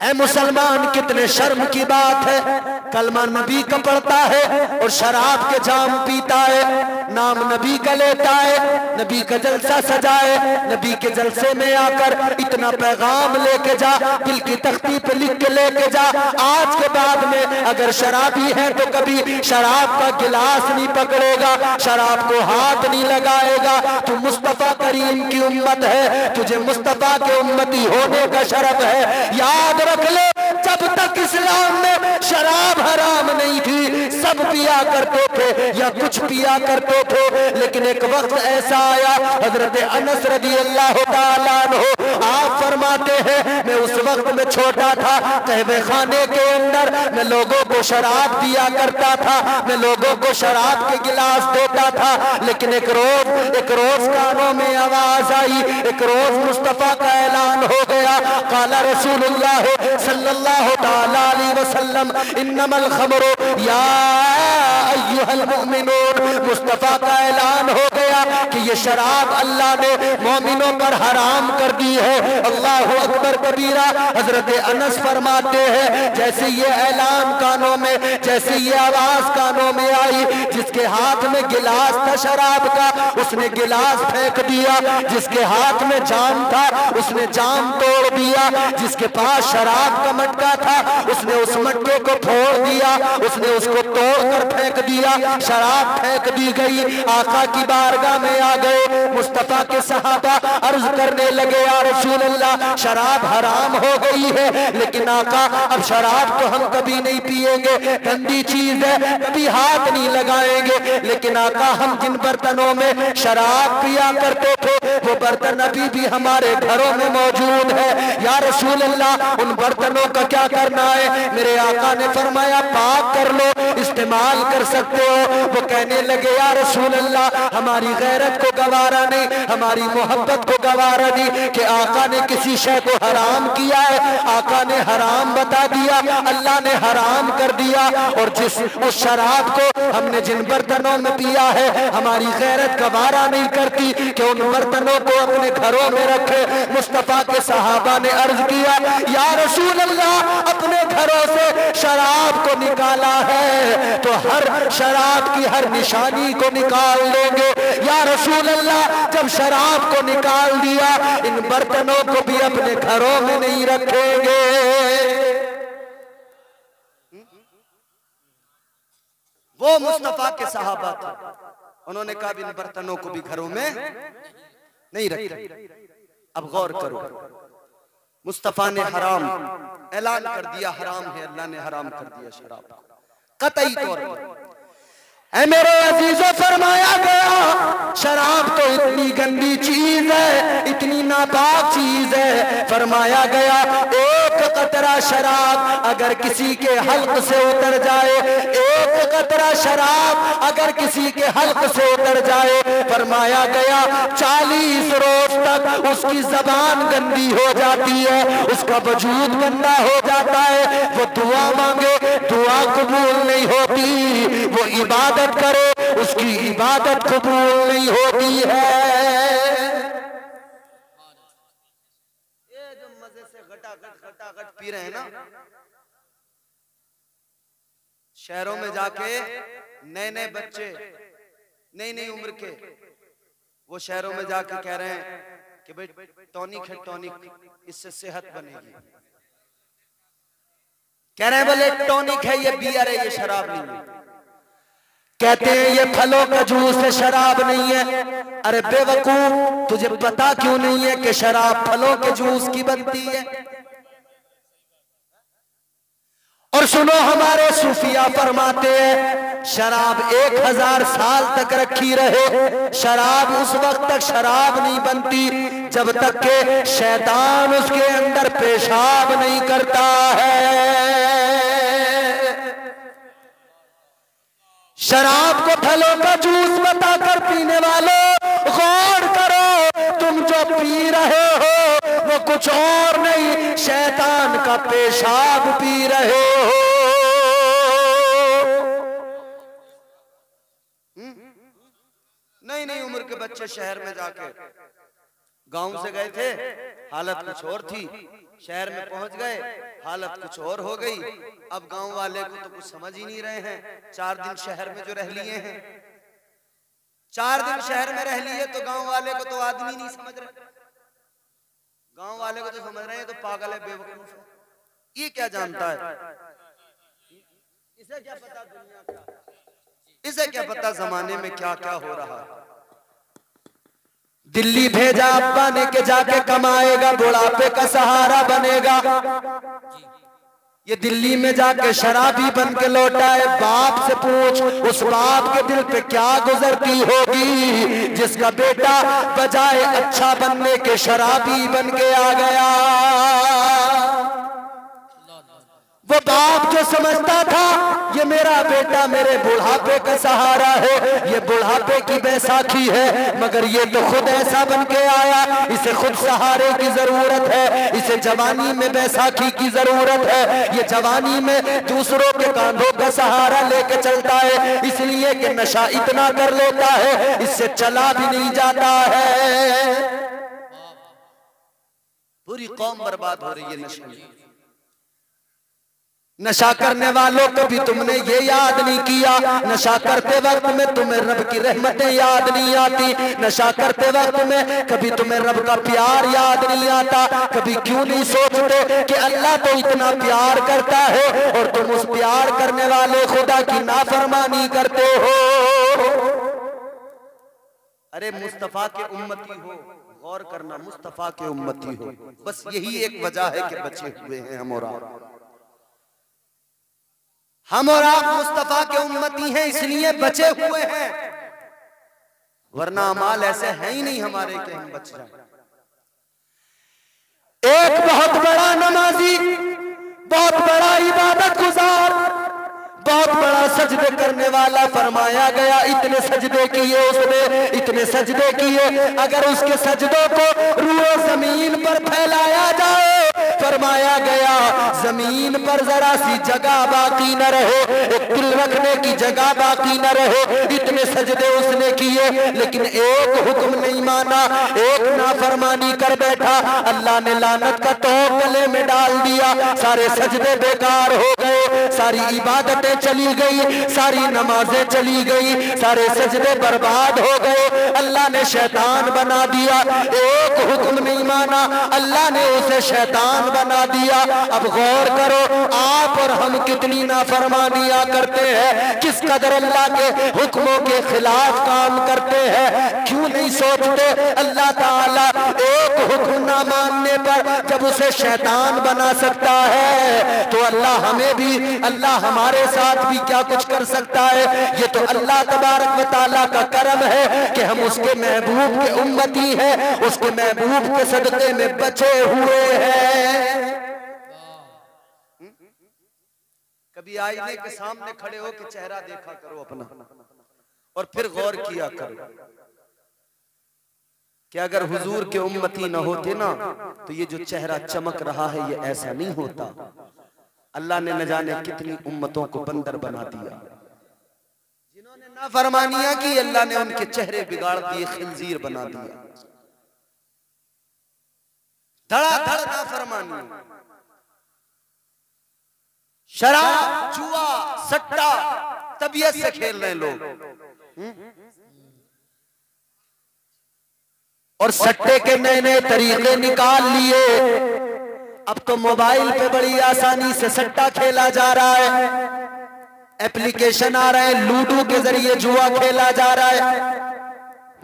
ऐ मुसलमान, कितने शर्म की बात है, कलमा नबी का पढ़ता है और शराब के जाम पीता है, नाम नबी का लेता है, नबी का जलसा सजाए, नबी के जलसे में आकर इतना पैगाम लेके जा, दिल की तख्ती पे लिख के लेके जा। आज के बाद में अगर शराबी है तो कभी शराब का गिलास नहीं पकड़ेगा, शराब को हाथ नहीं लगाएगा। तू मुस्तफा करीम की उम्मत है, तुझे मुस्तफा के उम्मती होने का शरफ है। याद रख ले, जब तक इस्लाम में शराब हराम नहीं थी, सब पिया करते थे या कुछ पिया करते थे, लेकिन एक वक्त ऐसा आया, हजरत अनस रज़ी अल्लाह तआला अन्हु आप फरमाते हैं, मैं उस वक्त में छोटा था, कहवे खाने के अंदर मैं लोगों को शराब दिया करता था, मैं लोगों को शराब के गिलास देता था, लेकिन एक रोज कानों में आवाज आई, एक रोज मुस्तफा का ऐलान हो गया, काला रसूलुल्लाह सल्लल्लाहु तआला अलैहि वसल्लम इन्नमल खमरु या अय्युहल मुमिनून। मुस्तफा का ऐलान हो गया कि ये शराब अल्लाह ने मोमिनों पर हराम कर दी है। अल्लाहु अकबर कबीरा। हजरत अनस फरमाते हैं, जैसे ये ऐलान कानों में, जैसे ये आवाज कानों में आई, जिसके हाथ में गिलास था शराब का, उसने गिलास फेंक दिया, जिसके हाथ में जाम था उसने जाम तोड़ दिया, जिसके पास शराब का मटका था उसने उस मटके को फोड़ दिया, उसने उसको तोड़कर फेंक दिया, शराब फेंक दी गई। आका की बारगाह में आ गए मुस्तफा के सहाबा, अर्ज करने लगे, या रसूल अल्लाह, शराब हराम हो गई है, लेकिन आका अब शराब तो हम कभी नहीं पिएंगे, गंदी चीज है, कभी हाथ नहीं लगाएंगे, लेकिन आका हम जिन बर्तनों में शराब पिया करते थे वो बर्तन अभी भी हमारे घरों में मौजूद है, या रसूल अल्लाह उन बर्तनों का क्या करना है? मेरे आका ने फरमाया, पाक कर लो, इस्तेमाल कर सकते हो। वो कहने लगे, या रसूल अल्लाह, हमारी गैरत को गवारा नहीं, हमारी मोहब्बत को गवारा नहीं कि आका ने किसी शय को हराम किया है, आका ने हराम बता दिया, अल्लाह ने हराम कर दिया, और जिस उस शराब को हमने जिन बर्तनों में पिया है, हमारी गैरत गवारा नहीं करती कि उन बर्तनों को अपने घरों में रखे। मुस्तफा के सहाबा ने अर्ज किया, या रसूल अल्लाह, अपने घरों से शराब को निकाला है तो हर शराब की हर निशानी को निकाल लेंगे। या रसूल अल्लाह, जब शराब को निकाल दिया, इन बर्तनों को भी अपने घरों में नहीं रखेंगे। वो मुस्तफा के सहाबा थे, उन्होंने कहा इन बर्तनों को भी घरों में नहीं रखेंगे। अब गौर करो, मुस्तफा ने हराम ऐलान कर दिया, हराम है, अल्लाह ने हराम कर दिया शराब कतई तौर पर। ऐ मेरे अजीजों, फरमाया गया शराब तो इतनी गंदी चीज है, इतनी नापाक चीज है, फरमाया गया एक कतरा शराब अगर किसी के हल्क से उतर जाए, एक कतरा शराब अगर किसी के हल्क से उतर जाए, फरमाया गया 40 रोज तक उसकी जबान गंदी हो जाती है, उसका वजूद गंदा हो जाता है, वो दुआ मांगे दुआ कबूल नहीं होती, वो इबादत करे उसकी इबादत कबूल नहीं होती है। ये जो मजे से घटाघट पी रहे हैं ना, शहरों में जाके नए नए बच्चे नई नई उम्र के, वो शहरों में जाके कह रहे हैं कि भाई टॉनिक है, टॉनिक, इससे सेहत बनेगी। कह रहे हैं बोले टॉनिक है, ये बियर है, ये शराब नहीं है। कहते हैं ये फलों का जूस है, शराब नहीं है। अरे बेवकूफ, तुझे पता क्यों नहीं है कि शराब फलों के जूस की बनती है? और सुनो, हमारे सूफिया फरमाते हैं शराब 1000 साल तक रखी रहे, शराब उस वक्त तक शराब नहीं बनती जब तक के शैतान उसके अंदर पेशाब नहीं करता है। शराब को फलों का जूस बताकर पीने वालों गौर करो, तुम जो पी रहे हो वो कुछ और नहीं, शैतान का पेशाब पी रहे हो। नहीं उम्र के बच्चे शहर में जाके, गांव से गए थे हालत कुछ और थी, शहर में पहुंच गए हालत कुछ और हो गई। अब गांव वाले को तो कुछ समझ ही नहीं रहे हैं। 4 दिन शहर में जो रह लिए हैं, 4 दिन शहर में रह लिए तो गांव वाले को तो आदमी नहीं समझ रहे, गांव वाले को तो समझ रहे हैं तो पागल है, बेवकूफ है, ये क्या जानता है, इसे क्या पता दुनिया क्या, इसे क्या पता जमाने में क्या क्या हो रहा है। दिल्ली भेजा अब्बा ने के जाके कमाएगा, बुढ़ापे का सहारा बनेगा। ये दिल्ली में जाके शराबी बन के लौटा है। बाप से पूछ, उस बाप के दिल पे क्या गुजरती होगी जिसका बेटा बजाय अच्छा बनने के शराबी बन के आ गया। वो बाप जो समझता था ये मेरा बेटा मेरे बुढ़ापे का सहारा है, ये बुढ़ापे की बैसाखी है, मगर ये तो खुद ऐसा बन के आया, इसे खुद सहारे की जरूरत है, इसे जवानी में बैसाखी की जरूरत है। ये जवानी में दूसरों के कांधों का सहारा लेके चलता है, इसलिए कि नशा इतना कर लेता है इससे चला भी नहीं जाता है। पूरी कौम बर्बाद हो रही है नशे में। नशा करने वालों को भी तुमने ये याद नहीं किया, नशा करते वक्त में तुम्हें रब की रहमतें याद नहीं आती, नशा करते वक्त में कभी तुम्हें रब का प्यार याद नहीं आता। कभी क्यों नहीं सोचते कि अल्लाह तो इतना प्यार करता है और तुम उस प्यार करने वाले खुदा की नाफरमानी करते हो। अरे मुस्तफा के उम्मती हो, गौर करना, मुस्तफा के उम्मती हो, बस यही एक वजह है कि बचे हुए हैं हम और आप मुस्तफा के उम्मती हैं इसलिए बचे हुए हैं, वरना अमाल ऐसे हैं ही नहीं हमारे कि हम बच जाएं। एक बहुत बड़ा नमाजी, बहुत बड़ा इबादत गुजार, बहुत बड़ा सजदे करने वाला फरमाया गया, इतने सजदे किए उसने, इतने सजदे किए, अगर उसके सजदों को रूए जमीन पर फैलाया जाए, फरमाया गया जमीन पर जरा सी जगह बाकी न रहे, एक दिल रखने की जगह बाकी न रहे। इतने सजदे उसने किए लेकिन एक हुक्म नहीं माना, एक नाफरमानी कर बैठा। अल्लाह ने लानत का तोप गले में डाल दिया, सारे सजदे बेकार हो गए, सारी इबादतें चली गई, सारी नमाजें चली गई, सारे सजदे बर्बाद हो गए। अल्लाह ने शैतान बना दिया, एक हुक्म नहीं माना, अल्लाह ने उसे शैतान बना दिया। अब गौर करो, आप और हम कितनी नाफरमानियां करते हैं, किस कदर अल्लाह के हुक्मों के खिलाफ काम करते हैं। क्यों नहीं सोचते अल्लाह ताला एक हुक्म ना मानने पर जब उसे शैतान बना सकता है तो अल्लाह हमें भी, अल्लाह हमारे साथ भी क्या कुछ कर सकता है। ये तो अल्लाह तबारक व तआला का करम है कि हम उसके महबूब के उम्मती हैं, उसके महबूब के सदक़े में बचे हुए हैं। कभी आईने के सामने खड़े हो के चेहरा देखा करो अपना और फिर गौर किया करो कि अगर हुजूर के उम्मती न होते ना तो ये जो चेहरा चमक रहा है ये ऐसा नहीं होता। अल्लाह ने न जाने कितनी उम्मतों को बंदर बना दिया, जिन्होंने नाफरमानियां की अल्लाह ने उनके चेहरे बिगाड़ दिए, खिंजीर बना दिया। धड़ाधड़ नाफरमानी, शराब, जुआ, सट्टा, तबीयत से खेल रहे लोग और सट्टे के नए नए तरीके निकाल लिए। अब तो मोबाइल पे बड़ी आसानी से सट्टा खेला जा रहा है। एप्लीकेशन आ रहे हैं, लूडो के जरिए जुआ खेला जा रहा है,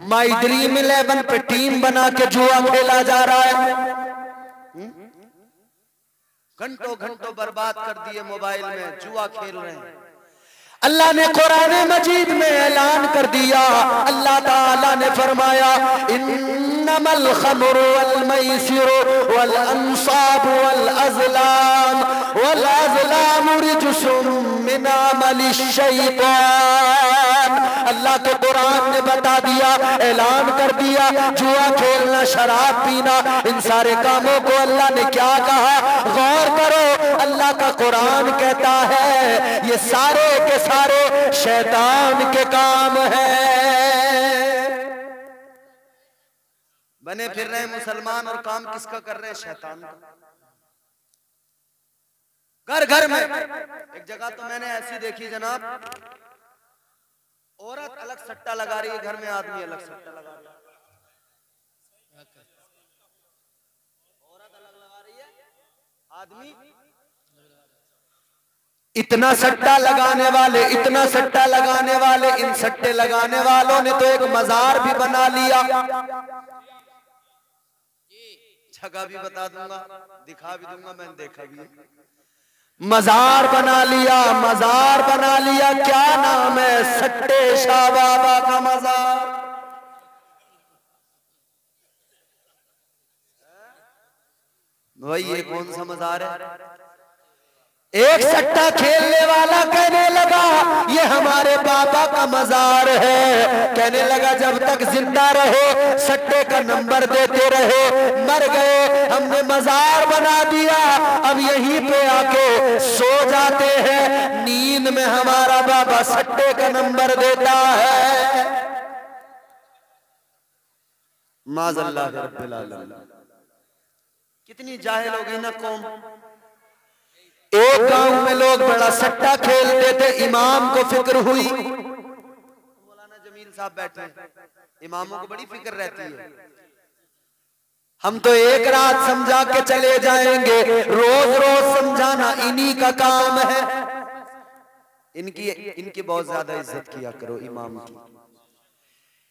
माई ड्रीम 11 पे टीम बना के जुआ खेला जा रहा है। घंटों घंटों बर्बाद कर दिए मोबाइल में, जुआ खेल रहे हैं। अल्लाह ने कुरान मजीद में ऐलान कर दिया, अल्लाह ताला ने फरमाया इन्नमल खमरु वल मैसिरु वल अंसाबु वल अज़लाम रिजसुम मिन अमलिश शैतान। अल्लाह के कुरान ने बता दिया, ऐलान कर दिया, जुआ खेलना, शराब पीना, इन सारे कामों को अल्लाह ने क्या कहा, गौर करो। अल्लाह का कुरान कहता है ये सारे के सारे शैतान के काम है। बने फिर रहे मुसलमान और काम किसका कर रहे हैं? शैतान का। घर घर में एक जगह तो मैंने ऐसी देखी जनाब, औरत अलग सट्टा लगा रही है, घर में आदमी अलग सट्टा लगा रही है। औरत अलग लगा रही है, आदमी इतना सट्टा लगाने वाले, इतना सट्टा लगाने वाले, इन सट्टे लगाने वालों ने तो एक मजार भी बना लिया। जगह भी बता दूंगा, दिखा भी दूंगा, मैंने देखा भी है। मजार बना लिया, मजार बना लिया। क्या नाम है? सट्टे शाह बाबा का मजार। भाई ये कौन सा मजार है? एक सट्टा खेलने वाला कहने लगा ये हमारे बाबा का मजार है। कहने लगा जब तक जिंदा रहे सट्टे का नंबर देते रहे, मर गए हमने मजार बना दिया, अब यहीं पे आके सो जाते हैं, नींद में हमारा बाबा सट्टे का नंबर देता है। माज़अल्लाह रब्बिल आलमीन। कितनी जाहिल हो गई ना कौम। एक गांव में लोग बड़ा सट्टा खेलते थे, इमाम को फिक्र हुई, मौलाना जमील साहब बैठे हैं, इमामों को बड़ी फिक्र रहती है, हम तो एक रात समझा के चले जाएंगे, रोज रोज समझाना इन्हीं का काम है। इनकी बहुत ज्यादा इज्जत किया करो इमाम की।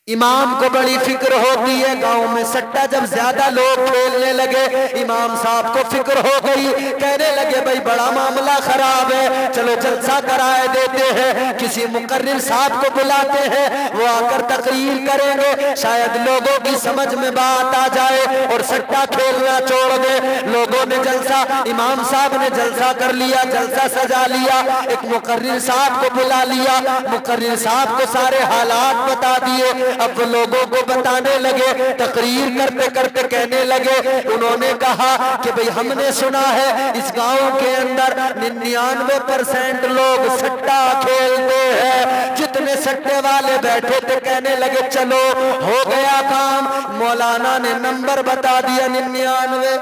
इमाम को बड़ी फिक्र होती है। गांव में सट्टा जब ज्यादा लोग खेलने लगे, इमाम साहब को फिक्र हो गई, कहने लगे भाई बड़ा मामला खराब है, चलो जलसा कराए देते हैं, किसी मुकर्रिर साहब को बुलाते हैं, वो आकर तकरीर करेंगे, शायद लोगों की समझ में बात आ जाए और सट्टा खेलना छोड़ दे। लोगों ने जलसा, इमाम साहब ने जलसा कर लिया, जलसा सजा लिया, एक मुकर्रिर साहब को बुला लिया, मुकर्रिर साहब को सारे हालात बता दिए। अब लोगों को बताने लगे, तकरीर करते करते कहने लगे, उन्होंने कहा कि भाई हमने सुना है इस गांव के अंदर 99% लोग सट्टा खेलते हैं। जितने सट्टे वाले बैठे थे कहने लगे चलो हो गया काम। मौलाना ने नंबर बता दिया 99।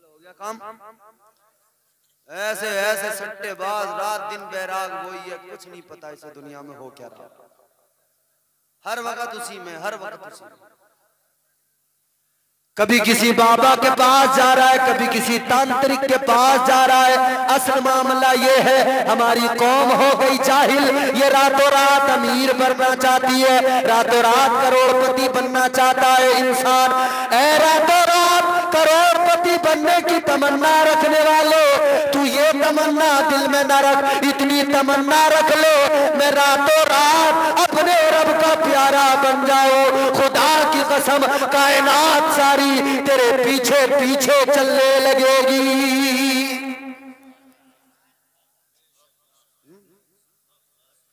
हो गया काम। ऐसे ऐसे सट्टेबाज रात दिन बैराग वही है, कुछ नहीं पता इसे दुनिया में हो क्या रहा, हर वक्त उसी में, हर वक्त उसी में। कभी किसी बाबा के पास जा रहा है, कभी किसी तांत्रिक के पास जा रहा है। असल मामला ये है हमारी कौम हो गई जाहिल, ये रातों रात अमीर बनना चाहती है, रातों रात करोड़पति बनना चाहता है इंसान। ऐ रातों रात करोड़पति बनने की तमन्ना रखने वाले, तू ये तमन्ना दिल में न रख, इतनी तमन्ना रख ले मैं रातों रात अपने रब का प्यारा बन जाऊं। खुदा की कसम कायनात सारी तेरे पीछे पीछे चलने लगेगी।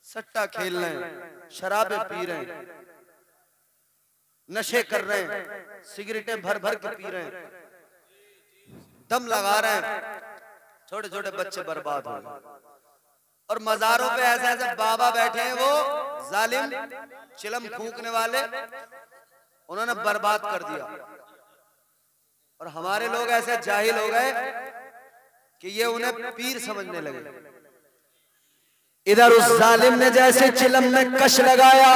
सट्टा खेल रहे हैं, शराबें पी रहे हैं, नशे कर रहे हैं, सिगरेटें भर भर के पी रहे हैं, दम लगा रहे हैं, छोटे छोटे बच्चे बर्बाद हो गए। और मजारों पे ऐसे ऐसे बाबा बैठे हैं, वो जालिम चिलम फूंकने वाले, उन्होंने बर्बाद कर दिया। और हमारे लोग ऐसे जाहिल हो गए कि ये उन्हें पीर समझने लगे। इधर उस जालिम ने जैसे चिलम में कश लगाया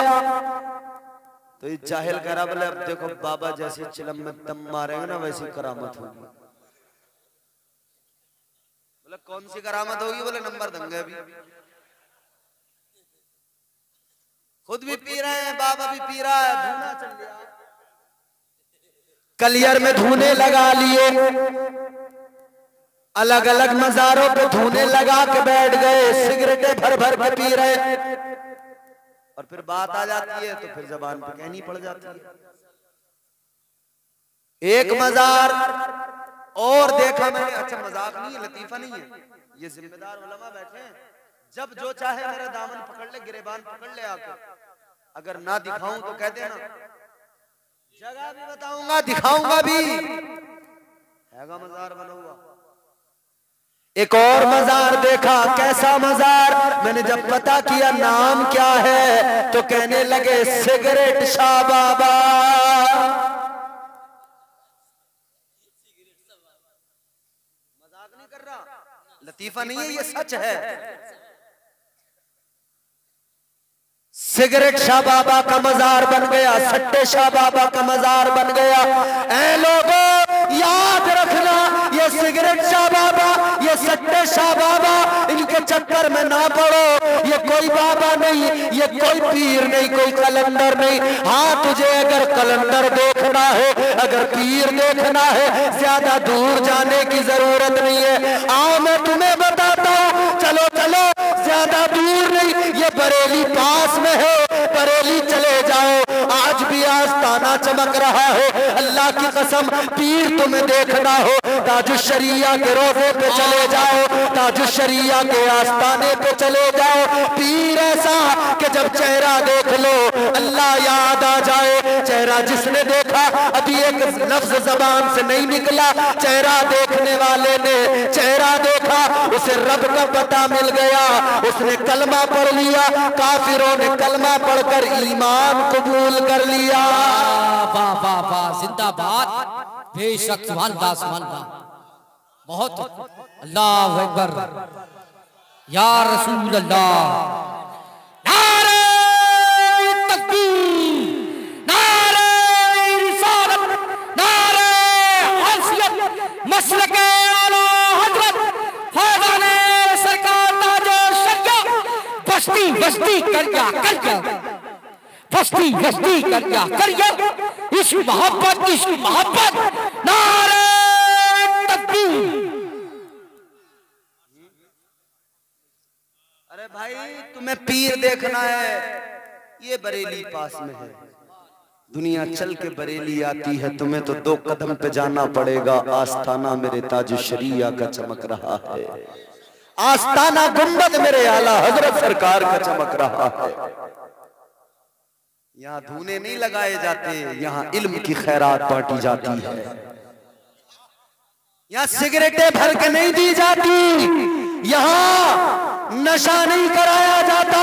तो ये जाहिल करा बोले अब देखो बाबा जैसे चिलम में दम मारेंगे ना वैसी करामत होगी। बोले कौन सी करामत होगी? बोले नंबर देंगे अभी। खुद भी पी रहे हैं, बाबा भी पी रहा है, धूना चल गया, कलियर में धूने लगा लिए, अलग अलग मज़ारों पे धूने लगा के बैठ गए, सिगरेटें भर भर के पी रहे, और फिर बात आ जाती है तो फिर जबान पे कहनी पड़ जाती है। एक मज़ार और देखा मैंने, अच्छा मजाक नहीं है, लतीफा नहीं है, ये जिम्मेदार उलमा बैठे हैं, जब जो चाहे मेरा दामन पकड़ ले, गिरेबान पकड़ ले आके, अगर ना दिखाऊं तो कह देना, जगह भी बताऊंगा, दिखाऊंगा भी, हैगा मज़ार बना हुआ। एक और मज़ार देखा, कैसा मज़ार? मैंने जब पता किया नाम क्या है तो कहने लगे सिगरेट शाह बाबा। मजाक नहीं कर रहा, लतीफा नहीं है, ये सच है। सिगरेट शाह बाबा का मज़ार बन गया, सट्टे शाह बाबा का मज़ार बन गया। ऐ लोगों याद रखना, ये सिगरेट शाह बाबा, ये सट्टे शाह बाबा, इनके चक्कर में ना पड़ो। ये कोई बाबा नहीं, ये कोई पीर नहीं, कोई कलंदर नहीं। हाँ, तुझे अगर कलंदर देखना है, अगर पीर देखना है, ज्यादा दूर जाने की जरूरत नहीं है। आओ मैं तुम्हें बताता हूँ, चलो चलो, ज्यादा दूर नहीं, ये बरेली पास में है, बरेली चले जाओ। आज भी आस्ताना चमक रहा है, अल्लाह की कसम, पीर तुम्हें देखना हो, ताजुश्शरिया के रोज़े पे चले जाओ, ताजुश्शरिया के आस्ताने पे चले जाओ। पीर ऐसा कि जब चेहरा देख लो अल्लाह याद आ जाए। चेहरा जिसने देखा, अभी एक लफ्ज जबान से नहीं निकला, चेहरा देखने वाले ने चेहरा देखा, उसे रब का पता मिल गया, उसने कलमा पढ़ लिया। काफिरों ने कलमा पढ़कर ईमान कबूल कर लिया। वाह वाह वाह, जिंदाबाद, बेशक, सुभान अल्लाह, सुभान अल्लाह, बहुत, अल्लाह अकबर, या रसूल अल्लाह। नारे तकबीर, नारे रिसालत, नारे हैसियत, मसलके आला हजरत फैज़ाने सरकार ताजो शरिया, बस्ती बस्ती करिया करिया, बस्ती बस्ती करिया करिया, इश्क मोहब्बत, इश्क मोहब्बत, नारे तकबीर। अरे भाई, तुम्हें पीर देखना है, ये बरेली पास में है। दुनिया चल के बरेली आती है, तुम्हें तो 2 कदम पे जाना पड़ेगा। आस्ताना मेरे ताजुश्शरिया का चमक रहा है, आस्ताना गुंबद मेरे आला हजरत सरकार का चमक रहा है। यहाँ धूने नहीं लगाए जाते, यहाँ इल्म की खैरात बांटी जाती है। यहाँ सिगरेटें भर के नहीं दी जाती, यहाँ नशा नहीं कराया जाता।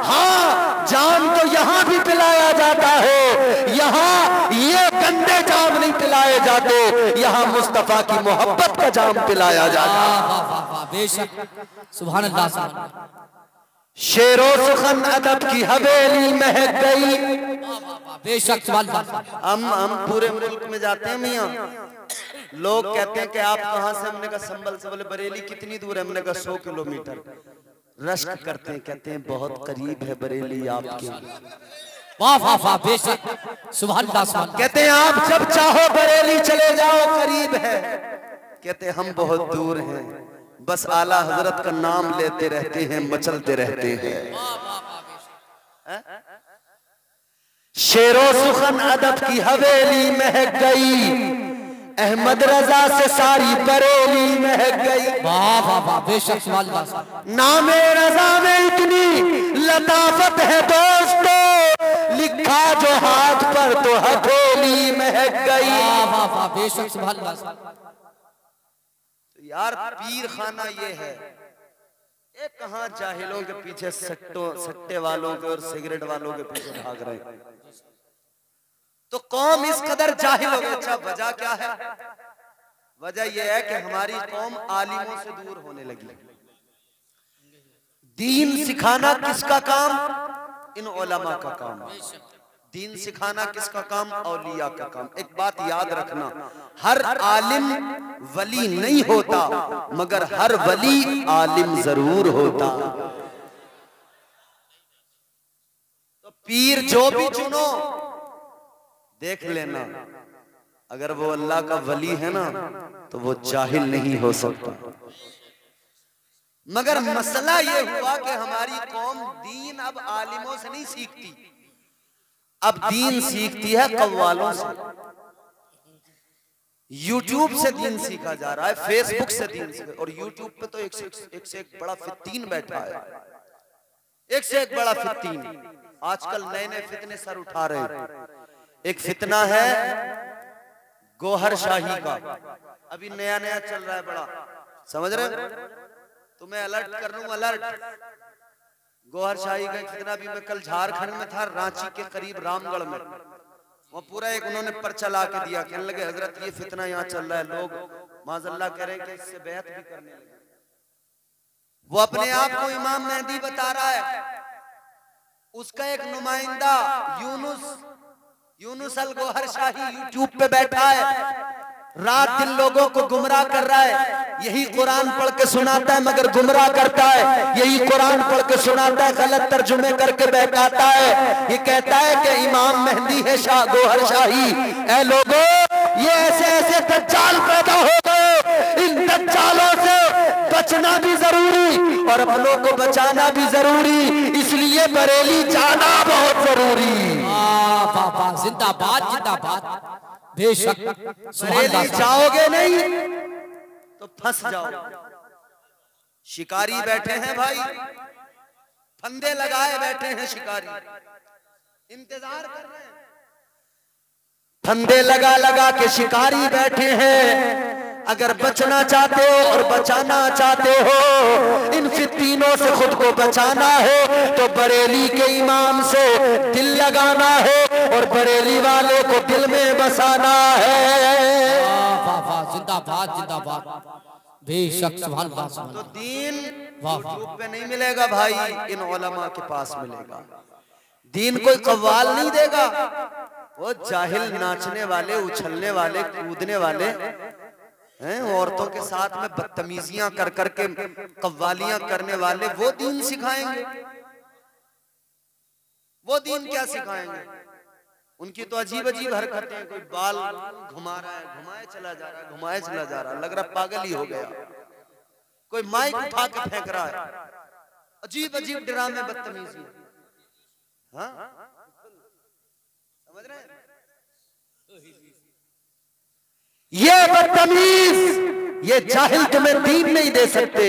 हाँ, जाम तो यहाँ भी पिलाया जाता है, यहाँ ये गंदे जाम नहीं पिलाए जाते, यहाँ मुस्तफा की मोहब्बत का जाम पिलाया जाता है। बेशक, सुभान अल्लाह, सुभान अल्लाह। शेरो सुखन अदब की हवेली महक गई। बेशक, सुभान अल्लाह। हम पूरे मुल्क में जाते हैं मियाँ, लोग कहते हैं कि आप कहाँ से? हमने कहा संभल से। बोले बरेली कितनी दूर है? हमने कहा 100 किलोमीटर। रश्क करते हैं, कहते हैं बहुत करीब है बरेली आपके। वाह वाह वाह, बेशक, सुभान अल्लाह, सुभान अल्लाह। कहते हैं आप जब चाहो बरेली चले जाओ, करीब है। कहते हैं हम बहुत दूर हैं, बस आला हजरत का नाम लेते रहते हैं, मचलते रहते हैं। शेरो सुखन अदब की हवेली महक गई, अहमद रजा से सारी बरेली महक गई। वाह वाह वाह, बेशक, सुभान अल्लाह। नामे रजा में इतनी लताफत है दोस्तों, लिखा जो हाथ पर तो हथेली महक गई। वाह वाह वाह, बेशक, सुभान अल्लाह। यार पीर खाना ये है, एक कहाँ जाहिलों के पीछे सट्टे वालों के और सिगरेट वालों के पीछे भाग रहे हैं, तो कौम इस कदर जाहिल हो गई। अच्छा, वजह क्या है? वजह यह है कि हमारी कौम आलिमों से दूर होने लगी। दीन सिखाना किसका काम? इन उलमा का काम। दीन सिखाना किसका काम? औलिया का काम। एक बात याद रखना, हर आलिम वली नहीं होता, मगर हर वली आलिम जरूर होता। तो पीर जो भी चुनो देख लेना, अगर वो अल्लाह का वली है ना तो वो जाहिल नहीं हो सकता। मगर मसला ये हुआ कि हमारी कौम दीन अब आलिमों से नहीं सीखती, अब दीन सीखती है कव्वालों से। यूट्यूब से दीन सीखा जा रहा है, फेसबुक से दीन सीखा, और यूट्यूब पे तो एक से एक बड़ा फित्तीन बैठा है, एक से एक बड़ा फित्तीन। आजकल नए नए फितने सर उठा रहे हैं। एक फितना है गोहर शाही का, अभी नया नया चल रहा है बड़ा, समझ रहे? तो मैं अलर्ट कर लूं, अलर्ट। गोहर शाही का फितना भी, मैं कल झारखंड में था, रांची के करीब रामगढ़ में, वो पूरा एक उन्होंने पर्चा ला के दिया, कहने लगे हजरत ये फितना यहाँ चल रहा है, लोग माज़अल्लाह कह रहे हैं कि इससे बैत भी करने लगे। वो अपने आप को इमाम मेहदी बता रहा है, उसका एक नुमाइंदा यूनुस अल गोहर शाही यूट्यूब पे बैठा है, रात दिन लोगों को गुमराह कर रहा है। यही कुरान पढ़ के सुनाता है मगर गुमराह करता है, यही कुरान पढ़ के सुनाता है गलत तर्जुमे करके बहकाता है। ये कहता है कि इमाम मेहदी है शाह गोहर शाही। ऐ लोगों, ये ऐसे ऐसे दज्जाल पैदा हो गए, इन दज्जालों से बचना भी जरूरी और अपनों को बचाना भी जरूरी, इसलिए बरेली जाना बहुत जरूरी। जिंदाबाद जिंदाबाद, बेशक। बरेली जाओगे नहीं तो फंस जाओ। शिकारी बैठे हैं भाई, फंदे लगाए बैठे हैं शिकारी, इंतजार कर रहे हैं। फंदे लगा लगा के शिकारी बैठे हैं। अगर बचना चाहते हो और बचाना चाहते हो, इन फित्तीनों से खुद को बचाना है तो बरेली के इमाम से दिल लगाना है और बरेली वाले को दिल में बसाना है। जिंदाबाद जिंदाबाद, बेशक। सुभान अल्लाह। तो दीन यूट्यूब पे नहीं मिलेगा भाई, इन उलमा के पास मिलेगा। दीन कोई कव्वाल नहीं देगा, वो जाहिल नाचने वाले, उछलने वाले, कूदने वाले हैं, औरतों के साथ में बदतमीजियां कर करके कव्वालियां करने वाले, वो दीन सिखाएंगे? वो दीन क्या सिखाएंगे? उनकी तो अजीब अजीब हरकतें हैं, कोई बाल घुमा रहा है, घुमाए चला जा रहा है, घुमाए चला जा रहा है, लग रहा पागल ही हो गया। कोई माइक उठा के फेंक रहा है, अजीब अजीब ड्रामे, बदतमीजी। हाँ, समझ रहे हैं? ये बदतमीज, ये जाहिल तुम्हें दीन नहीं दे सकते।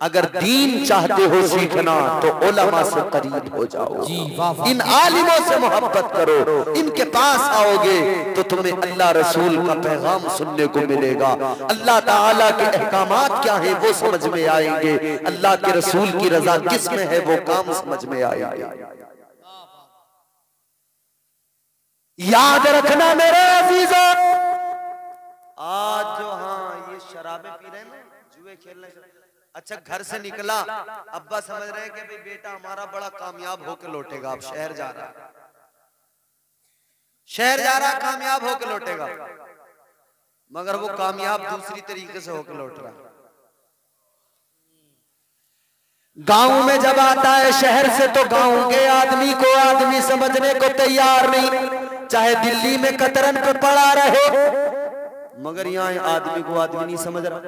अगर दीन चाहते हो सीखना तो उलमा से करीब हो जाओ, इन आलिमों से मोहब्बत करो, इनके पास आओगे तो तुम्हें अल्लाह रसूल का पैगाम सुनने को मिलेगा। अल्लाह ताला के अहकामात क्या है वो समझ में आएंगे, अल्लाह के रसूल की रजा किस में है वो काम समझ में आएगा। याद रखना मेरे अजीजों, आज जो हाँ ये शराबें पी रहे हैं ना, जुए खेलने, अच्छा घर से निकला, अब्बा समझ रहे हैं कि भाई बेटा हमारा बड़ा कामयाब होकर लौटेगा, अब शहर जा रहा, शहर जा रहा, कामयाब होकर लौटेगा, मगर वो कामयाब दूसरी तरीके से होकर लौट रहा। गांव में जब आता है शहर से तो गांव के आदमी को आदमी समझने को तैयार नहीं, चाहे दिल्ली में कतरन पे पड़ा रहे, मगर यहाँ आदमी को आदमी नहीं समझ रहा।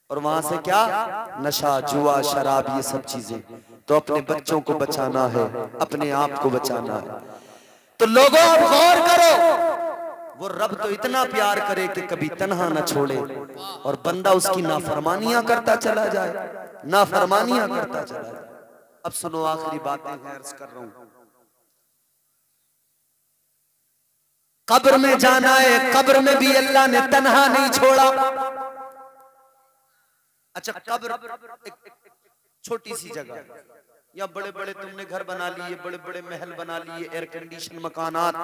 और वहां से क्या, नशा, जुआ, शराब, ये सब चीजें। तो अपने बच्चों को बचाना है, अपने आप को बचाना है। तो लोगों आप गौर करो, वो रब तो इतना प्यार करे कि कभी तन्हा न छोड़े और बंदा उसकी नाफरमानियां करता चला जाए, नाफरमानियां करता चला जाए। अब सुनो आखिरी बातें अर्ज कर रहा हूं। कब्र में जाना है, कब्र में भी अल्लाह ने तन्हा नहीं छोड़ा। अच्छा, कब्र एक छोटी सी जगह, या बड़े बड़े तुमने घर बना लिए, बड़े बड़े महल बना लिए, एयर कंडीशन मकानात,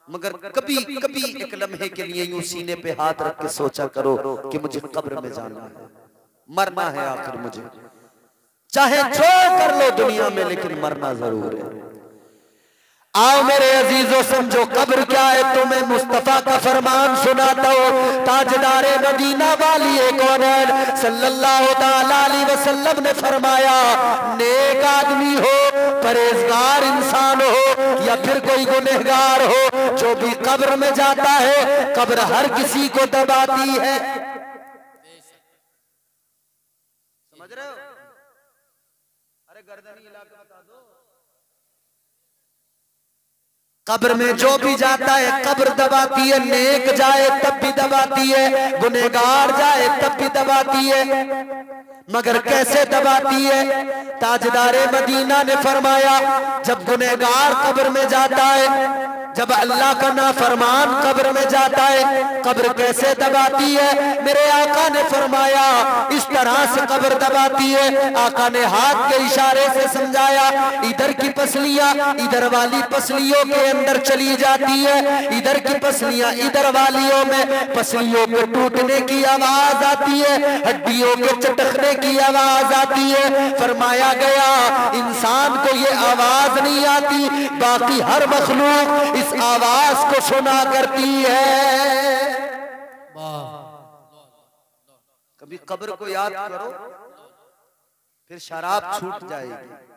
मगर कभी कभी एक लम्हे के लिए यूं सीने पे हाथ रख के सोचा करो कि मुझे कब्र में जाना है, मरना है आखिर मुझे, चाहे जो कर लो दुनिया में, लेकिन मरना जरूर है। आओ मेरे अजीजों, समझो कब्र क्या है। तुम्हें मुस्तफा का फरमान सुनाता हूँ। ताजदारे मदीना वाली कौनैन सल्लल्लाहु ताला अलैहि वसल्लम ने फरमाया, नेक आदमी हो, परहेजगार इंसान हो या फिर कोई गुनहगार हो, जो भी कब्र में जाता है, कब्र हर किसी को दबाती है। समझ रहे हो? अरे गर्दनी हिला के बता दो। कब्र में जो भी जाता है कब्र दबाती है। नेक जाए तब भी दबाती है, गुनहगार जाए तब भी दबाती है। मगर कैसे दबाती है? ताजदारे मदीना ने फरमाया, जब गुनहगार कब्र में जाता है, जब अल्लाह का नाफरमान कब्र में जाता है, कब्र कैसे दबाती है? मेरे आका ने फरमाया, इस तरह से कब्र दबाती है। आका ने हाथ के इशारे से समझाया, इधर की पसलियां इधर वाली पसलियों के अंदर चली जाती है, इधर की पसलियां इधर वालियों में, पसलियों के टूटने की आवाज आती है, हड्डियों के चटकने की आवाज आती है। फरमाया गया, इंसान को ये आवाज नहीं आती, बाकी हर मखलूक इस आवाज को सुना करती है। कभी कब्र को याद करो, फिर शराब छूट जाएगी।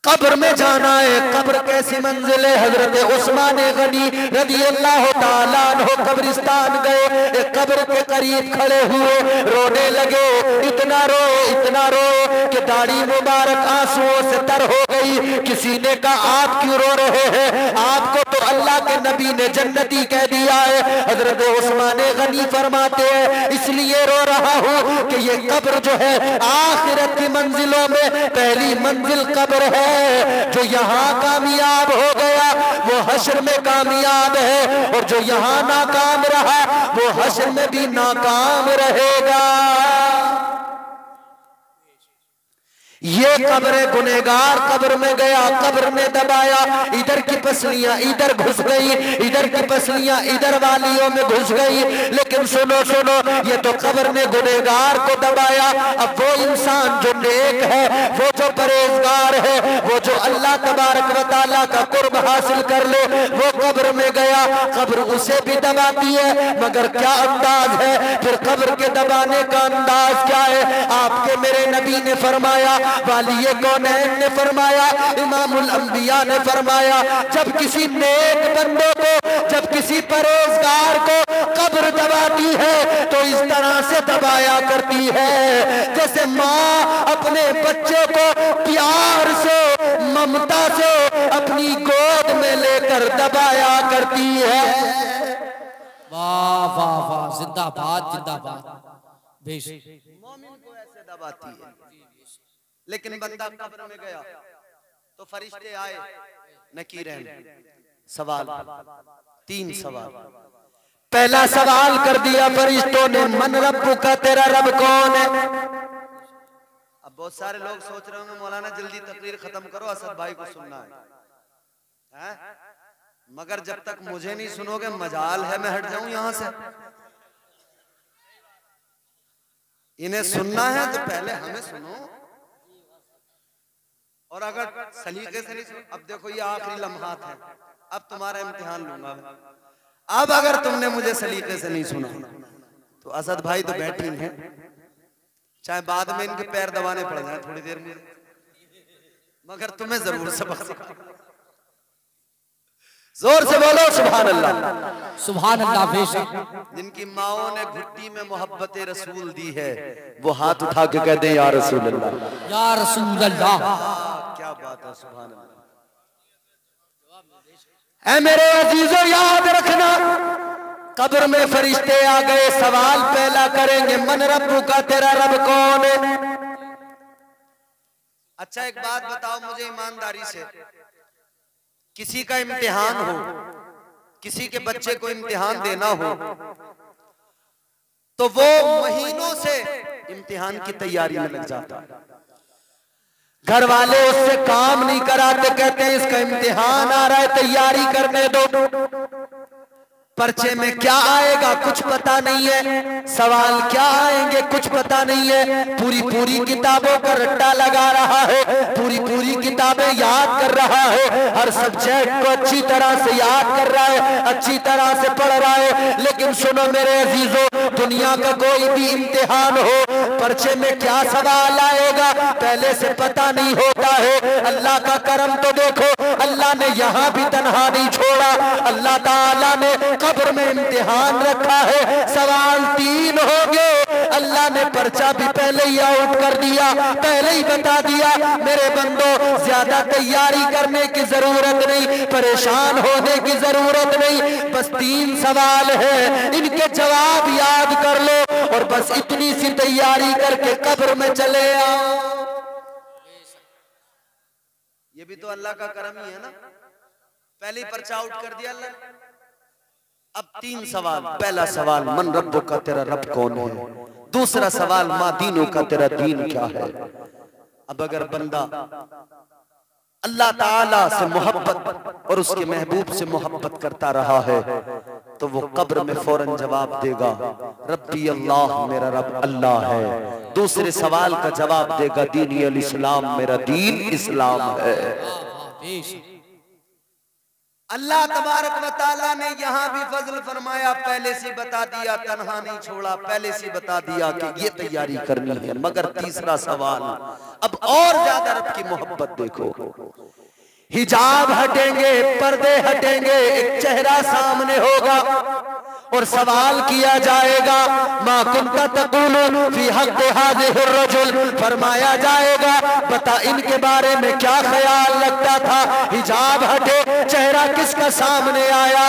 कब्र में जाना है। कब्र कैसी मंजिल है? हजरत उस्मान गनी रज़ी अल्लाह ताला अन्हु कब्रिस्तान गए, कब्र के करीब खड़े हुए, रोने लगे। इतना रोए कि दाढ़ी मुबारक आंसुओं से तर हो गई। किसी ने कहा, आप क्यों रो रहे हैं? आपको तो अल्लाह के नबी ने जन्नती कह दिया है। हजरत उस्मान गनी फरमाते हैं, इसलिए रो रहा हूँ कि ये कब्र जो है आखिरत की मंजिलों में पहली मंजिल कब्र है। जो यहाँ कामयाब हो गया वो हश्र में कामयाब है, और जो यहाँ नाकाम रहा वो हश्र में भी नाकाम रहेगा। ये कब्र गुनहगार कब्र में गया, कब्र में दबाया, इधर की पसलियां इधर घुस गई, इधर की पसलियां इधर वालियों में घुस गई। लेकिन सुनो, ये तो कब्र ने गुनहगार को दबाया। अब वो इंसान जो नेक है, वो जो परहेजगार है, वो जो अल्लाह तबारक व तआला का कुर्ब हासिल कर ले, वो कब्र में गया, कब्र उसे भी दबाती है। मगर क्या अंदाज है? फिर कब्र के दबाने का अंदाज क्या है? आपके मेरे नबी ने फरमाया, वालिये कौनैन ने फरमाया, इमामुल अंबिया ने फरमाया, जब किसी नेक बंदे को, जब किसी परहेजगार को कब्र दबाती है तो इस तरह से दबाया करती है जैसे माँ अपने बच्चे को प्यार से, ममता से अपनी गोद में लेकर दबाया करती है। वाह वाह वाह, जिंदाबाद जिंदाबाद। मोमिन को ऐसे दबाती है। लेकिन बंदा कब्र में गया तो फरिश्ते आए, नकीरैन, सवाल, 3 सवाल। पहला सवाल कर दिया फरिश्तों ने, मन रब्बुका, तेरा रब कौन है? अब बहुत सारे लोग सोच रहे होंगे, मौलाना जल्दी तकरीर खत्म करो, असद भाई को सुनना है? मगर जब तक मुझे नहीं सुनोगे मजाल है मैं हट जाऊं यहां से। इन्हें सुनना है तो पहले हमें सुनो, और अगर सलीके से नहीं सुनो, अब देखो ये आखिरी लम्हात है, अब तुम्हारा इम्तिहान लूंगा मैं। अब अगर तुमने मुझे सलीके से नहीं सुना तो असद भाई तो बैठे हैं, चाहे बाद में इनके पैर दबाने पड़ जाए थोड़ी देर में, मगर तुम्हें जरूर सबक सिखाऊंगा। जोर से बोलो सुभान अल्लाह, सुभान अल्लाह। बेशक जिनकी माओं ने घुट्टी में मोहब्बत रसूल दी है वो हाथ उठा के कह दे या रसूल अल्लाह, या रसूल अल्लाह। क्या बात है, सुभान अल्लाह। ऐ मेरे अजीजों, याद रखना, कब्र में फरिश्ते आ गए, सवाल पहला करेंगे, मन रब्बू का, तेरा रब कौन है? अच्छा एक बात बताओ मुझे ईमानदारी से, किसी का इम्तिहान हो, किसी के बच्चे को इम्तिहान देना हो तो वो महीनों से इम्तिहान की तैयारी में लग जाता है। घर वाले उससे काम नहीं कराते, कहते हैं इसका इम्तिहान आ रहा है, तैयारी करने दो। पर्चे में क्या आएगा कुछ पता नहीं है, सवाल क्या आएंगे कुछ पता नहीं है। पूरी किताबों का रट्टा लगा रहा है, पूरी किताबें याद कर रहा है, हर सब्जेक्ट को अच्छी तरह से याद कर रहा है, अच्छी तरह से पढ़ रहा है। लेकिन सुनो मेरे अजीजों, दुनिया का कोई भी इम्तिहान हो, पर्चे में क्या सवाल आएगा पहले से पता नहीं होता है। अल्लाह का करम तो देखो, अल्लाह ने यहाँ भी तन्हा नहीं छोड़ा। अल्लाह ताला ने कब्र में इम्तिहान रखा है, सवाल 3 होंगे। अल्लाह ने पर्चा भी पहले ही आउट कर दिया, पहले ही बता दिया। मेरे बंदो, ज्यादा तैयारी करने की जरूरत नहीं, परेशान होने की जरूरत नहीं, बस 3 सवाल है, इनके जवाब याद कर लो और बस इतनी सी तैयारी करके कब्र में चले आओ। ये भी तो अल्लाह का करम ही है ना, पहले ही पर्चा आउट कर दिया अल्लाह ने। अब 3 सवाल। पहला सवाल, मन रब्बो का, तेरा रब कौन है। दूसरा सवाल, मा दीनों का, तेरा दीन क्या है। अब अगर बंदा अल्लाह ताला से मोहब्बत और उसके महबूब से मोहब्बत करता रहा है तो वो कब्र में फौरन जवाब देगा, रब्बी अल्लाह, मेरा रब अल्लाह है। दूसरे सवाल का जवाब देगा, दीनी अल इस्लाम, मेरा दीन इस्लाम है। अल्लाह तबारक व तआला ने यहाँ भी फजल फरमाया, पहले से बता दिया, तन्हा नहीं छोड़ा, पहले से बता दिया कि ये तैयारी करनी है। मगर तीसरा सवाल, अब और ज्यादा रब की मोहब्बत देखो। हिजाब हटेंगे, पर्दे हटेंगे, एक चेहरा सामने होगा और सवाल किया जाएगा, मा कुन्ता तक़ूलू फी हक़्क़ हाज़िहि रजुल। फरमाया जाएगा, बता इनके बारे में क्या ख्याल लगता था। हिजाब हटे, चेहरा किसका सामने आया,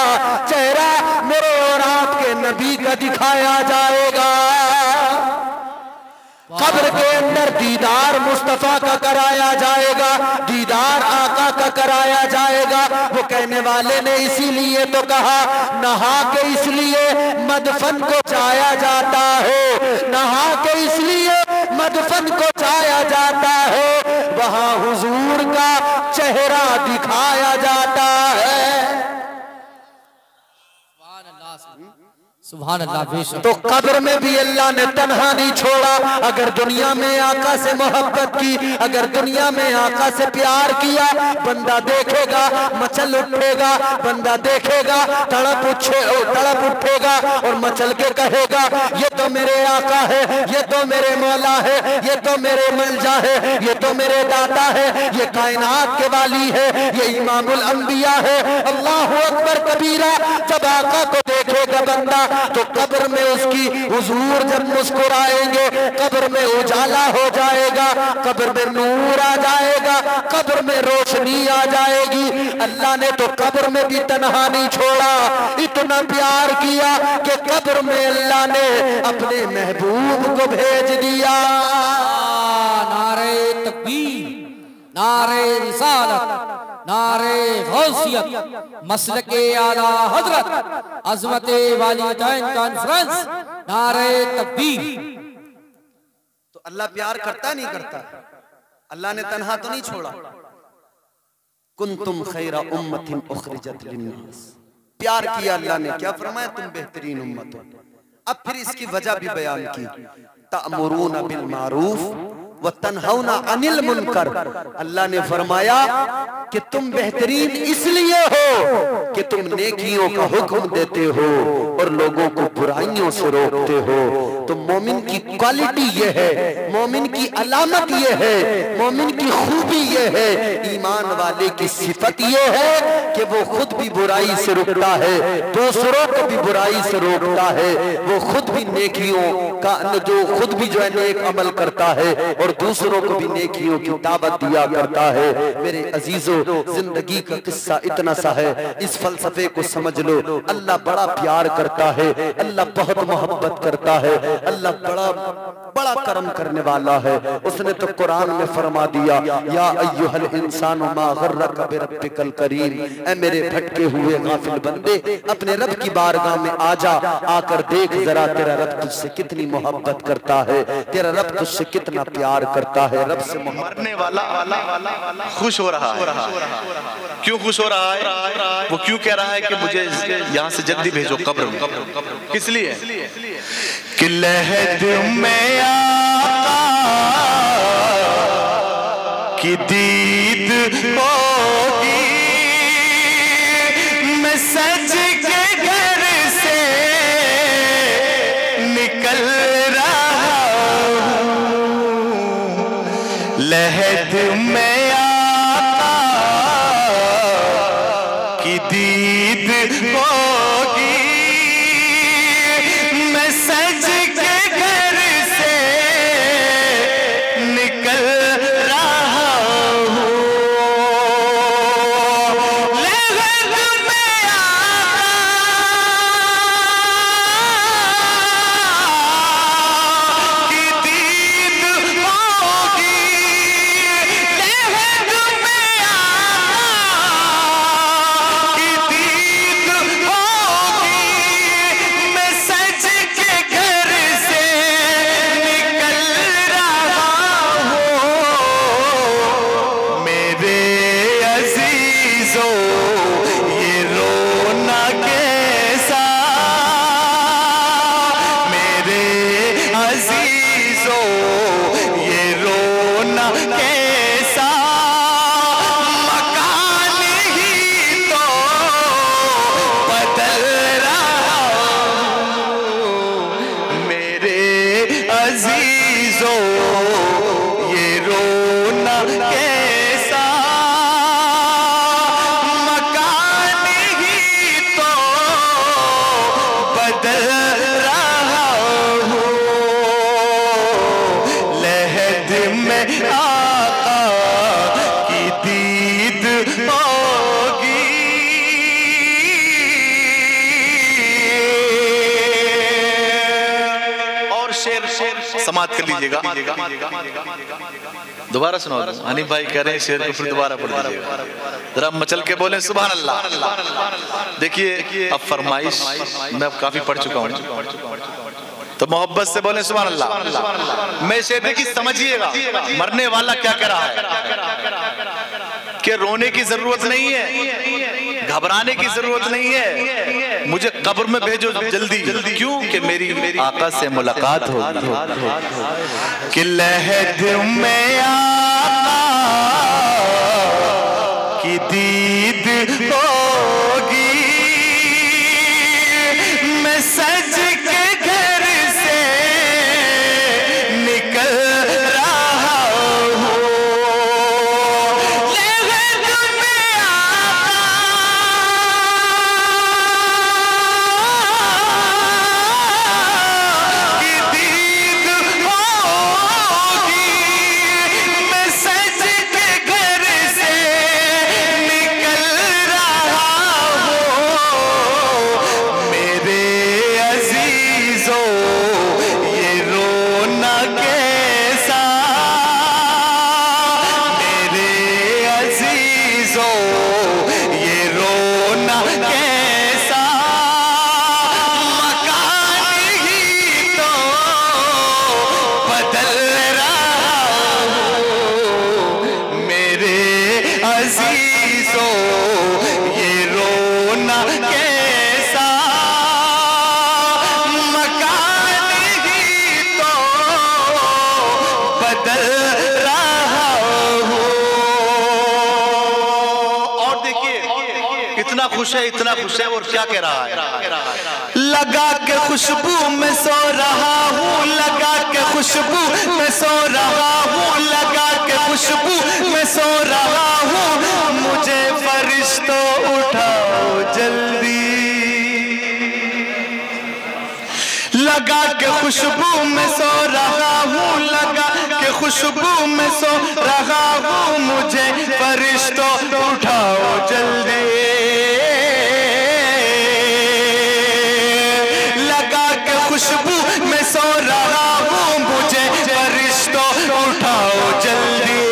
चेहरा मेरे और आपके नबी का दिखाया जाएगा। कब्र के अंदर दीदार मुस्तफा का कराया जाएगा, दीदार आका का कराया जाएगा। वो कहने वाले ने इसीलिए तो कहा, नहा के इसलिए मदफन को जाया जाता है, नहा के इसलिए मदफन को जाया जाता है, वहां हुजूर का चेहरा दिखाया जाता है। सुभान अल्लाह। तो कब्र में भी अल्लाह ने तन्हा नहीं छोड़ा। अगर दुनिया में आका से मोहब्बत की, अगर दुनिया में आका से प्यार किया, बंदा देखेगा मचल उठेगा, बंदा देखेगा तड़प उठेगा और मचल के कहेगा, ये तो मेरे आका है, ये तो मेरे मौला है, ये तो मेरे मलजा है, ये तो मेरे दाता है, ये कायनात के वाली है, ये इमामुल अंबिया है। अल्लाहु अकबर कबीरा। जब आका को देखेगा बंदा तो कब्र में उसकी हुजूर जब मुस्कुराएंगे, कब्र में उजाला हो जाएगा, कब्र में नूर आ जाएगा, कब्र में रोशनी आ जाएगी। अल्लाह ने तो कब्र में भी तन्हा नहीं छोड़ा, इतना प्यार किया कि कब्र में अल्लाह ने अपने महबूब को भेज दिया। नारे तकबीर, नारे रिसालत, नारे गौसियत, मसलके आला हजरत, अज़मते वालिदैन कॉन्फ्रेंस, नारे तकबीर। तो अल्लाह प्यार करता नहीं करता, अल्लाह ने तन्हा तो नहीं छोड़ा। कुंतुम खैरा उम्मतिन उखरिजत लिन्नास, प्यार किया अल्लाह ने, क्या फरमाया, तुम बेहतरीन उम्मत हो। अब फिर इसकी वजह भी बयान की, तअमुरूना बिल मारूफ व तन्हौना अनिल मुनकर। अल्लाह ने फरमाया कि तुम बेहतरीन इसलिए हो कि तुम नेकियों का हुक्म देते हो और लोगों को बुराइयों से रोकते हो। तो मोमिन की क्वालिटी ये है, मोमिन की अलामत ये है, मोमिन की खूबी ये है, ईमान वाले की सिफत ये है कि वो खुद भी बुराई से रुकता है, दूसरों को भी बुराई से रोकता है, वो खुद भी नेकियों का जो खुद भी जो है नेक अमल करता है और दूसरों को भी नेकियों की दावत दिया करता है। मेरे अजीजों, जिंदगी का किस्सा इतना सा है, इस फलसफे को समझ लो। अल्लाह बड़ा प्यार करता है, अल्लाह बहुत मोहब्बत करता है, अल्लाह बड़ा बड़ा करम करने वाला है। उसने तो कुरान में फरमा दिया, या अय्युहल इंसानु मा गर्रक बिरब्बिकल करीम, ऐ मेरे भटके हुए गाफिल बंदे, अपने रब की बारगाह में आजा, आकर देख जरा तेरा रब तुझसे कितनी मोहब्बत करता है, तेरा रब तुझसे कितना प्यार प्यार करता है, रब से मरने वाला खुश हो रहा है। क्यों खुश हो रहा है? वो क्यों कह रहा है कि मुझे यहाँ से जल्दी भेजो कब्र में? किस लिए? कि लहद में आका की दीद होगी, मैं सज के घर से निकल रहा हूँ। लहद में आका की दीद होगी, मैं सज के घर से निकल रहा हूँ। लहद में आका की दीद होगी, लहद में आका की दीद होगी, मैं सज के घर से निकल रहा हूँ। मेरे अजीजों ये रोना कैसा, मेरे अजीजों ये रोना कैसा, मकान ही तो बदल रहा हूँ। मेरे अजीजों ये रोना कैसा, मकान ही तो बदल रहा हूँ। लहद में आका की दीद होगी। और शेर समाप्त कर लीजिएगा। दोबारा सुनाओ। हनीफ भाई कह रहे हैं शेर को फिर दोबारा पढ़ लीजिएगा। जरा मचल के बोले सुभान अल्लाह। देखिए अब फरमाइश मैं काफी पढ़ चुका हूँ, तो मोहब्बत से बोले सुभान अल्लाह। मैं शेर की समझिएगा मरने वाला क्या कह रहा है कि रोने की जरूरत नहीं है, घबराने की जरूरत नहीं है, मुझे कब्र में भेजो जल्दी जल्दी। क्यों? कि मेरी आका से मुलाकात होगी। कि लहद में आका की दीद होगी, मैं सज के घर से निकल रहा हूँ। लहद में आका की दीद होगी, मैं सज के घर से निकल रहा हूँ। मेरे अजीजों ये रोना कैसा, मेरे अजीजों ये रोना कैसा, मकान ही तो बदल रहा हूँ। मेरे अजीजों ये रोना कैसा, मकान ही तो बदल रहा हूँ। और देखिए इतना खुश है, इतना खुश है, और क्या कह रहा है? लगा के खुशबू में सो रहा हूँ, लगा के खुशबू में सो रहा हूँ, लगा के खुशबू में सो रहा हूँ, मुझे फरिश्तों उठाओ जल्दी। लगा के खुशबू में सो रहा हूँ, लगा के खुशबू में सो रहा हूँ, मुझे फरिश्तों उठाओ जल्दी। लगा के खुशबू में सो रहा हूँ, मुझे फरिश्तों उठाओ जल्दी।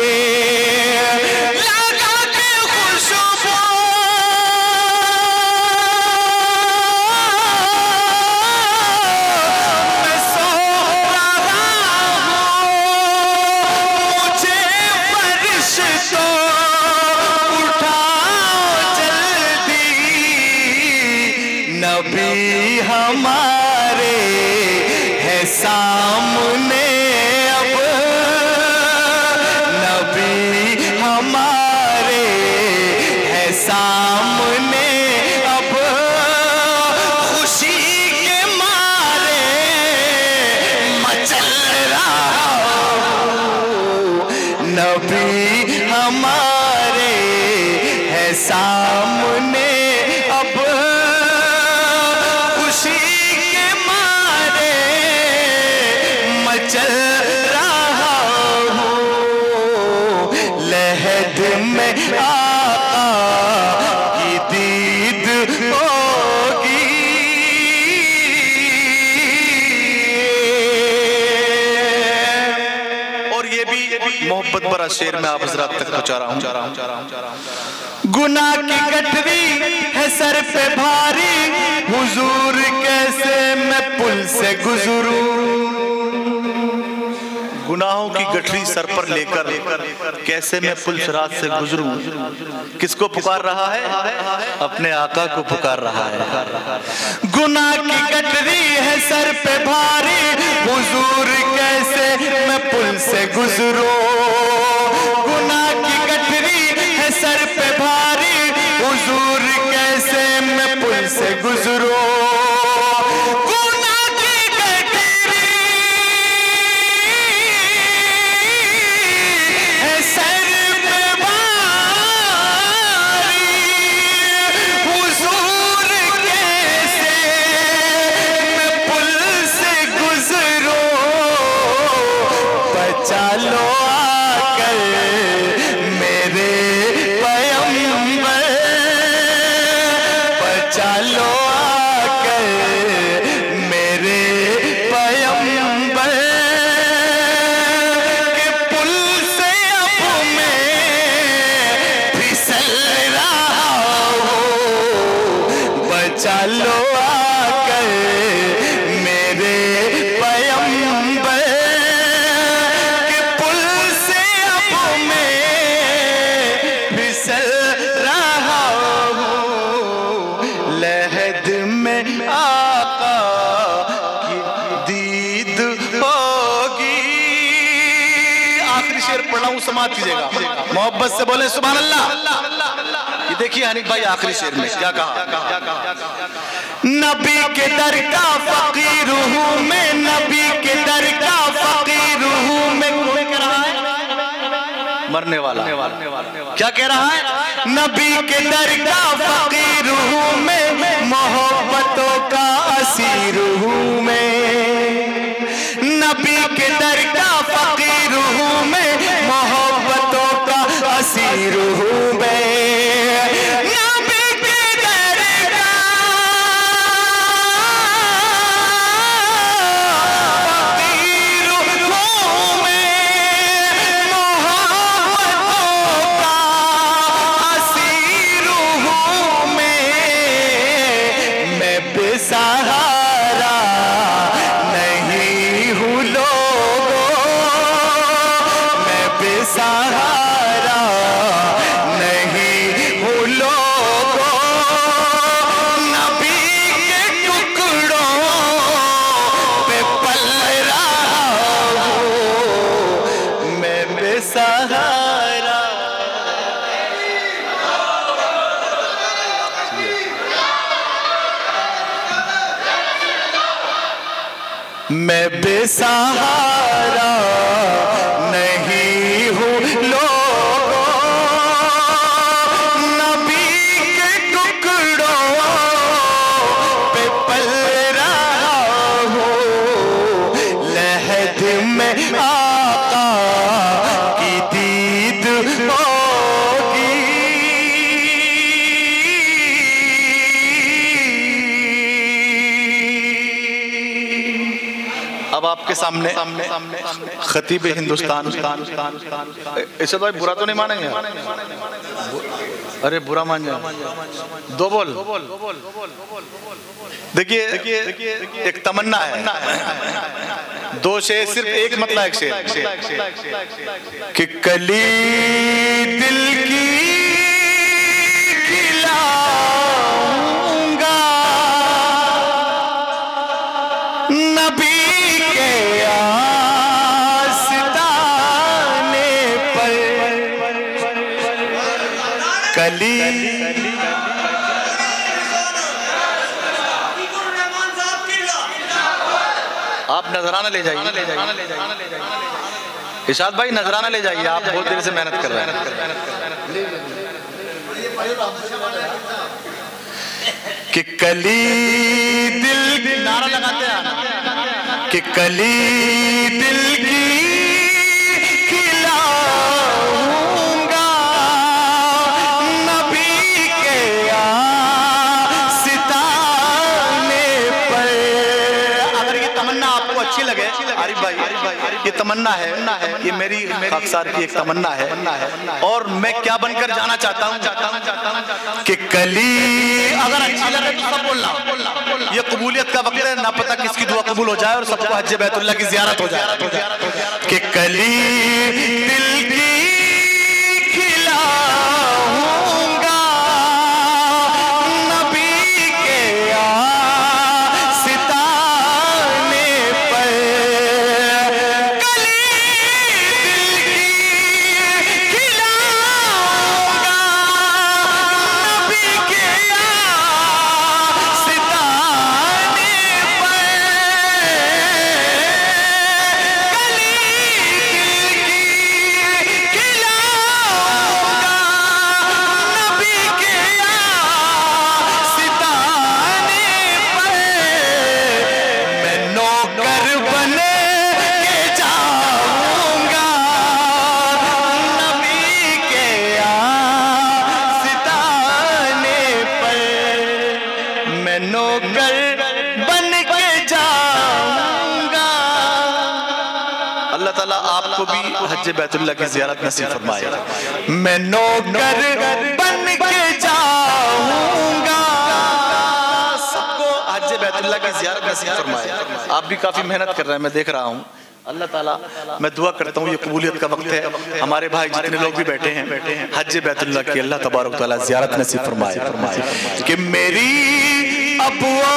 लगा के खुशबू में सो रहा हूँ, हमारे है सामने अब, नबी हमारे है सामने अब, खुशी के मारे मचल रहा नबी हमारे है सामने अब, खुशी के मारे मचल रहा हूँ, लहद में आका की दीद होगी। और ये भी मोहब्बत भरा शेर में आप हजरात तक पहुंचा रहा हूं। गुनाह की गठरी है सर पे भारी, हुजूर कैसे मैं पुल से गुजरूं। गुनाहों की गठरी सर पर लेकर कैसे मैं पुल सिरात से गुजरूं। किसको पुकार रहा है? अपने आका को पुकार रहा है। गुनाह की गठरी है सर पे भारी, हुजूर कैसे मैं पुल से गुजरूं। गुनाह की गठरी है सर पे भारी, हुजूर कैसे मैं पुल से गुजरूं। चलो आकर मेरे पैगंबर, चलो आकर मेरे पैगंबर के पुल से अब मैं फिसल रहा हूँ। चलो आकर मेरे पैगंबर लहद में आका की दीद होगी। आखिरी शेर पढ़ रहा हूं, समाप्त कीजिएगा, मोहब्बत से बोले सुभान अल्लाह। ये देखिए हनीफ भाई आखिरी शेर में क्या कहा? नबी के दर का फकीर हूं मैं, नबी के दर का फकीर हूं मैं। कोई कह रहा है मरने वाला क्या कह रहा है? नबी के दर का फकीर हूँ मैं, मोहब्बतों का असीर हूँ मैं। नबी के दर का फकीर हूँ मैं, मोहब्बतों का असीर हूँ मैं। सहारा नहीं हूँ लोगों, मैं बेसहारा नहीं हूँ लोगों। नबी के टुकड़ों पे पल रहा हूँ, मैं बेसहारा। मैं बेसहारा नहीं हूँ लोगों, नबी के टुकड़ों पे पल रहा हूँ। लहद में आका की दीद होगी। अब आपके सामने खतीब हिंदुस्तान, इसे तो बुरा तो नहीं मानेंगे? अरे बुरा मान जाए, दो बोल। देखिए एक तमन्ना है, दो शेर सिर्फ एक मतलब एक शेर कि कली दिल की खिलाऊंगा नबी के आस्ताने पर कली आप नजराना ले जाइए, इरशाद भाई नजराना ले जाइए, आप बहुत देर से मेहनत कर रहे हैं। कि कली दिल की नारा लगाते हैं कि कली दिल की खिलाऊंगा नबी के आस्ताने पर। अगर ये तमन्ना आपको अच्छी लगे आरिफ भाई, ये तमन्ना है, ये मेरी खाकसार की एक तमन्ना है। और मैं क्या बनकर जाना चाहता हूँ कि कली अगर अच्छी लगे तो सब बोलना। ये कबूलियत का वक्त है, ना पता किसकी दुआ कबूल हो जाए और सबको हज बैतुल्लाह की ज़ियारत हो जाए। कि कली दिल की खिलाऊंगा नबी के आस्ताने पर। कली दिल की खिलाऊंगा नबी के आस्ताने पर। आपको भी हज बैतुल्लाह की ज़ियारत नसीब फरमाए। मैं नौकर बन के जाऊंगा, सबको हज बैतुल्लाह की ज़ियारत नसीब फरमाए। आप भी काफ़ी मेहनत कर रहे हैं, मैं देख रहा हूँ। अल्लाह ताला, मैं दुआ करता हूँ ये कबूलियत का वक्त है, हमारे भाई जितने लोग भी बैठे हैं हज बैतुल्लाह की अल्लाह तबारक व तआला ज़ियारत नसीब फरमाए। कि मेरी अबुआ